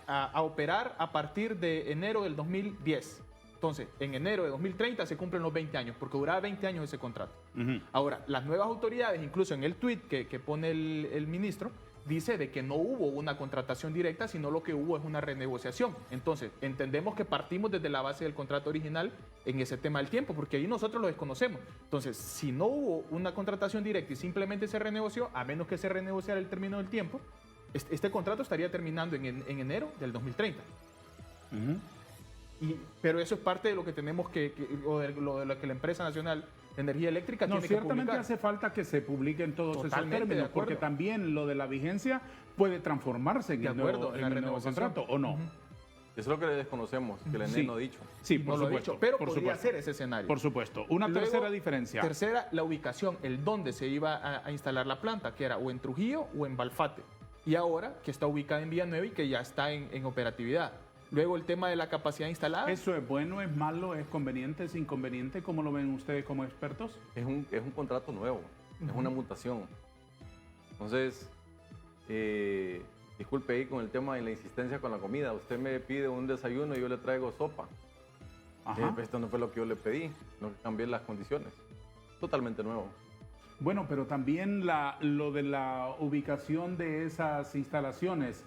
a operar a partir de enero del 2010. Entonces, en enero de 2030 se cumplen los 20 años, porque duraba 20 años ese contrato. Ahora, las nuevas autoridades, incluso en el tuit que pone el ministro, dice de que no hubo una contratación directa, sino lo que hubo es una renegociación. Entonces, entendemos que partimos desde la base del contrato original en ese tema del tiempo, porque ahí nosotros lo desconocemos. Entonces, si no hubo una contratación directa y simplemente se renegoció, a menos que se renegociara el término del tiempo, este contrato estaría terminando en enero del 2030. Pero eso es parte de lo que tenemos o de lo que la empresa nacional de energía eléctrica tiene que publicar. Ciertamente hace falta que se publiquen todos esos términos, porque también lo de la vigencia puede transformarse en el nuevo contrato, ¿o no? Eso es lo que le desconocemos, que la ENE no ha dicho. Sí, por supuesto. Pero podría ser ese escenario. Por supuesto. Una tercera diferencia. Tercera, la ubicación, el dónde se iba a instalar la planta, que era o en Trujillo o en Balfate. Y ahora que está ubicada en Villanueva y que ya está en operatividad. Luego el tema de la capacidad instalada. ¿Eso es bueno, es malo, es conveniente, es inconveniente? ¿Cómo lo ven ustedes como expertos? Es un contrato nuevo, es una mutación. Entonces, disculpe ahí con el tema de la insistencia con la comida. Usted me pide un desayuno y yo le traigo sopa. Esto no fue lo que yo le pedí, no cambié las condiciones. Totalmente nuevo. Bueno, pero también lo de la ubicación de esas instalaciones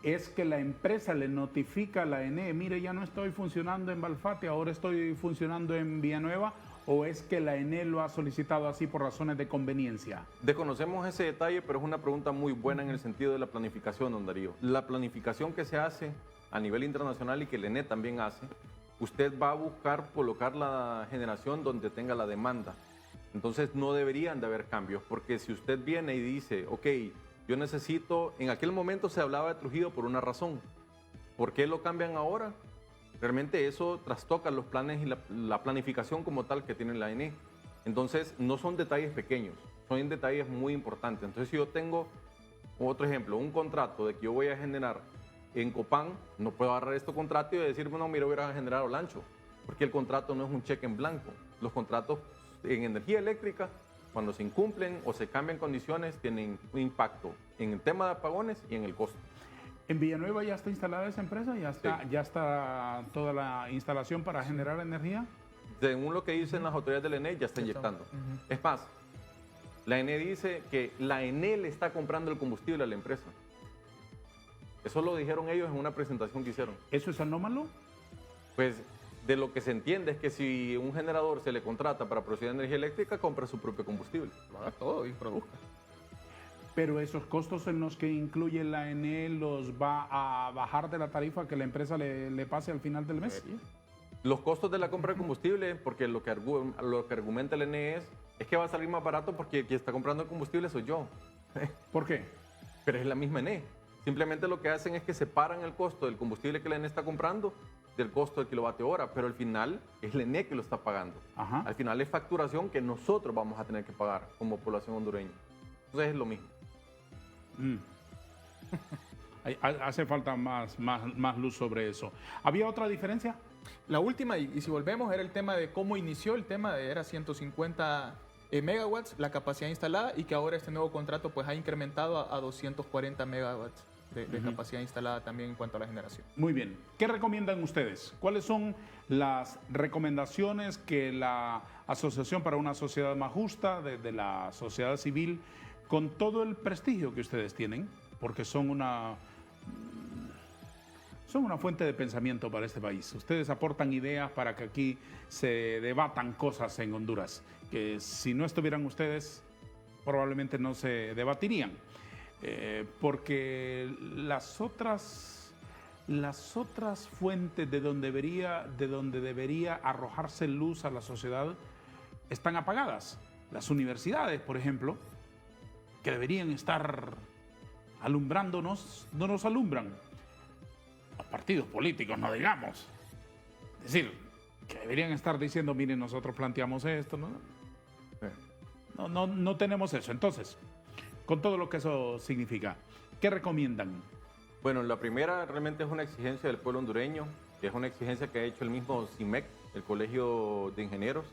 es que la empresa le notifica a la ENE, mire, ya no estoy funcionando en Balfate, ahora estoy funcionando en Villanueva, o es que la ENE lo ha solicitado así por razones de conveniencia. Desconocemos ese detalle, pero es una pregunta muy buena en el sentido de la planificación, don Darío. La planificación que se hace a nivel internacional y que la ENE también hace, usted va a buscar colocar la generación donde tenga la demanda. Entonces no deberían de haber cambios, porque si usted viene y dice, ok, yo necesito, en aquel momento se hablaba de Trujillo por una razón. ¿Por qué lo cambian ahora? Realmente eso trastoca los planes y la planificación como tal que tiene la ENE. Entonces no son detalles pequeños, son detalles muy importantes. Entonces si yo tengo, otro ejemplo, un contrato de que yo voy a generar en Copán, no puedo agarrar este contrato y decir, bueno, mira, voy a generar Olancho, porque el contrato no es un cheque en blanco. Los contratos en energía eléctrica, cuando se incumplen o se cambian condiciones, tienen un impacto en el tema de apagones y en el costo. ¿En Villanueva ya está instalada esa empresa? ¿Ya está toda la instalación para generar energía? Según lo que dicen las autoridades de la ENE, ya está inyectando. Es más, la ENE dice que la ENE le está comprando el combustible a la empresa. Eso lo dijeron ellos en una presentación que hicieron. ¿Eso es anómalo? Pues de lo que se entiende es que si un generador se le contrata para producir energía eléctrica, compra su propio combustible. Todo y produzca. Pero esos costos en los que incluye la ENE los va a bajar de la tarifa que la empresa le pase al final del mes. Los costos de la compra de combustible, porque lo que argumenta la ENE es que va a salir más barato porque quien está comprando el combustible soy yo. ¿Por qué? Pero es la misma ENE. Simplemente lo que hacen es que separan el costo del combustible que la ENE está comprando del costo del kilovatio hora, pero al final es la ENE que lo está pagando. Al final es facturación que nosotros vamos a tener que pagar como población hondureña. Entonces es lo mismo. Hace falta más luz sobre eso. ¿Había otra diferencia? La última, y si volvemos, era el tema de cómo inició el tema de era 150 megawatts la capacidad instalada y que ahora este nuevo contrato pues ha incrementado a 240 megawatts de capacidad instalada también en cuanto a la generación. Muy bien. ¿Qué recomiendan ustedes? ¿Cuáles son las recomendaciones que la Asociación para una Sociedad Más Justa, de la sociedad civil, con todo el prestigio que ustedes tienen, porque son una fuente de pensamiento para este país? Ustedes aportan ideas para que aquí se debatan cosas en Honduras, que si no estuvieran ustedes, probablemente no se debatirían. Porque las otras fuentes de donde debería arrojarse luz a la sociedad están apagadas. Las universidades, por ejemplo, que deberían estar alumbrándonos, no nos alumbran. Los partidos políticos, no digamos. Es decir, que deberían estar diciendo, miren, nosotros planteamos esto, ¿no? No tenemos eso. Entonces, con todo lo que eso significa, ¿qué recomiendan? Bueno, la primera realmente es una exigencia del pueblo hondureño, que es una exigencia que ha hecho el mismo CIMEC, el Colegio de Ingenieros,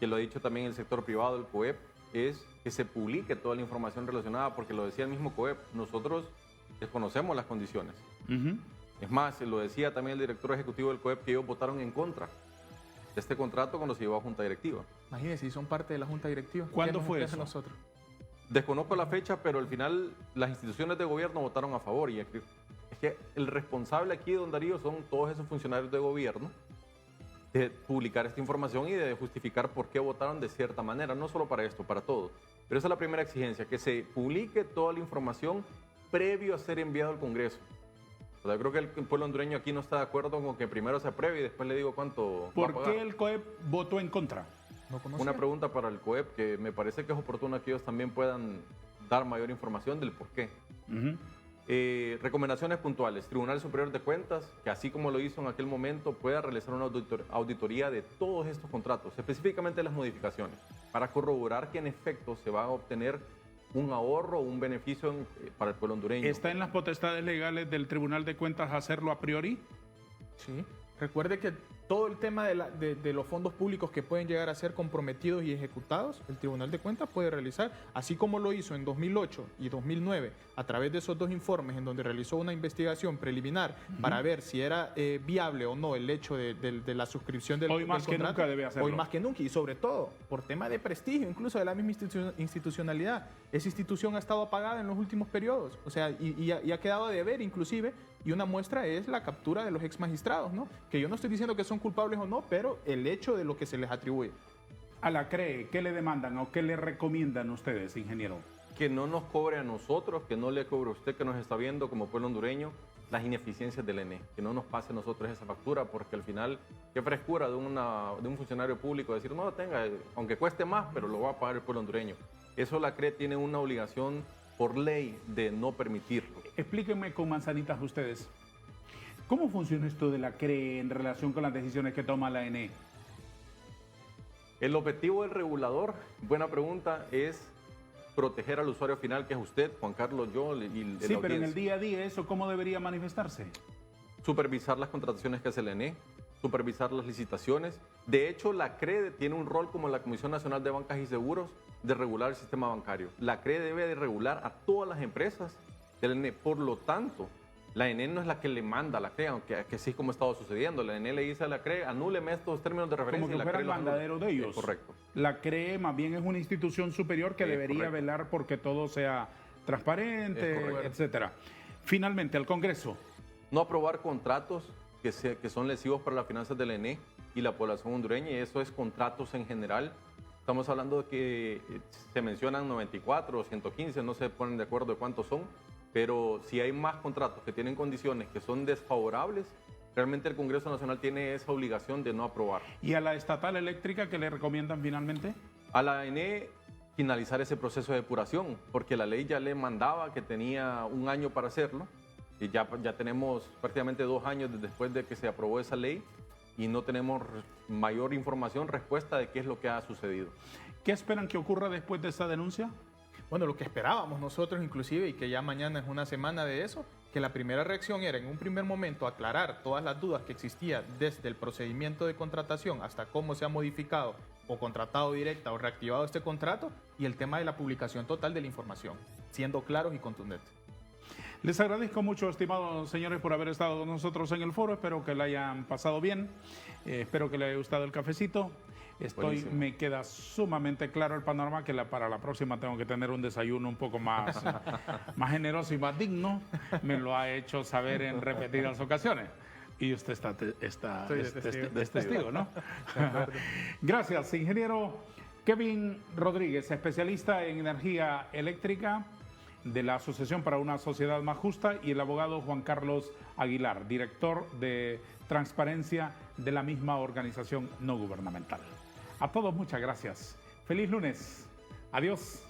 que lo ha dicho también el sector privado, el COEP, es que se publique toda la información relacionada, porque lo decía el mismo COEP, nosotros desconocemos las condiciones. Es más, lo decía también el director ejecutivo del COEP, que ellos votaron en contra de este contrato cuando se llevó a Junta Directiva. Imagínense, si son parte de la Junta Directiva. ¿Cuándo fue eso? Nosotros? Desconozco la fecha, pero al final las instituciones de gobierno votaron a favor. Y es que el responsable aquí, don Darío, son todos esos funcionarios de gobierno de publicar esta información y de justificar por qué votaron de cierta manera, no solo para esto, para todo. Pero esa es la primera exigencia, que se publique toda la información previo a ser enviado al Congreso. O sea, yo creo que el pueblo hondureño aquí no está de acuerdo con que primero se apruebe y después le digo cuánto va a pagar. ¿Por qué el COEP votó en contra? Una pregunta para el COEP, que me parece que es oportuno que ellos también puedan dar mayor información del por qué. Recomendaciones puntuales. Tribunal Superior de Cuentas, que así como lo hizo en aquel momento, pueda realizar una auditoría de todos estos contratos, específicamente las modificaciones, para corroborar que en efecto se va a obtener un ahorro, un beneficio para el pueblo hondureño. ¿Está en las potestades legales del Tribunal de Cuentas hacerlo a priori? Sí. Recuerde que todo el tema de los fondos públicos que pueden llegar a ser comprometidos y ejecutados, el Tribunal de Cuentas puede realizar, así como lo hizo en 2008 y 2009, a través de esos dos informes en donde realizó una investigación preliminar para ver si era viable o no el hecho de la suscripción del Hoy más del que nunca debe hacerlo. Hoy más que nunca, y sobre todo por tema de prestigio, incluso de la misma institucionalidad. Esa institución ha estado apagada en los últimos periodos, o sea, y ha quedado de ver inclusive, y una muestra es la captura de los ex magistrados, ¿no? Que yo no estoy diciendo que son culpables o no, pero el hecho de lo que se les atribuye. A la CRE, ¿qué le demandan o qué le recomiendan ustedes, ingeniero? Que no nos cobre a nosotros, que no le cobre a usted que nos está viendo como pueblo hondureño las ineficiencias del ENE, que no nos pase a nosotros esa factura, porque al final, qué frescura de un funcionario público decir, no, tenga, aunque cueste más, pero lo va a pagar el pueblo hondureño. Eso la CRE tiene una obligación por ley de no permitirlo. Explíquenme con manzanitas ustedes. ¿Cómo funciona esto de la CRE en relación con las decisiones que toma la ENE? El objetivo del regulador, buena pregunta, es proteger al usuario final, que es usted, Juan Carlos, yo y la Sí, pero en audiencia. el día a día, ¿eso cómo debería manifestarse? Supervisar las contrataciones que hace la ENE, supervisar las licitaciones. De hecho, la CRE tiene un rol como la Comisión Nacional de Bancas y Seguros de regular el sistema bancario. La CRE debe de regular a todas las empresas del ENE. Por lo tanto, la ENE no es la que le manda a la CRE, aunque así es como ha estado sucediendo. La ENE le dice a la CRE, anúleme estos términos de referencia. Como que y la fuera CRE el los anula. mandadero de ellos. Correcto. La CRE más bien es una institución superior que debería correcto. velar porque todo sea transparente, etcétera. Finalmente, al Congreso. No aprobar contratos que son lesivos para las finanzas del ENE y la población hondureña, y eso es contratos en general. Estamos hablando de que se mencionan 94 o 115, no se ponen de acuerdo de cuántos son, pero si hay más contratos que tienen condiciones que son desfavorables, realmente el Congreso Nacional tiene esa obligación de no aprobar. ¿Y a la estatal eléctrica qué le recomiendan finalmente? A la ENE finalizar ese proceso de depuración, porque la ley ya le mandaba que tenía un año para hacerlo, y ya tenemos prácticamente 2 años después de que se aprobó esa ley y no tenemos mayor información, respuesta de qué es lo que ha sucedido. ¿Qué esperan que ocurra después de esta denuncia? Bueno, lo que esperábamos nosotros inclusive, y que ya mañana es una semana de eso, que la primera reacción era en un primer momento aclarar todas las dudas que existían desde el procedimiento de contratación hasta cómo se ha modificado o contratado directa o reactivado este contrato, y el tema de la publicación total de la información, siendo claros y contundentes. Les agradezco mucho, estimados señores, por haber estado con nosotros en el foro. Espero que la hayan pasado bien. Espero que les haya gustado el cafecito. Me queda sumamente claro el panorama, que para la próxima tengo que tener un desayuno un poco más generoso y más digno. Me lo ha hecho saber en repetidas ocasiones. Y usted es testigo, ¿no? Gracias, ingeniero Kevin Rodríguez, especialista en energía eléctrica de la Asociación para una Sociedad Más Justa, y el abogado Juan Carlos Aguilar, director de transparencia de la misma organización no gubernamental. A todos muchas gracias. Feliz lunes. Adiós.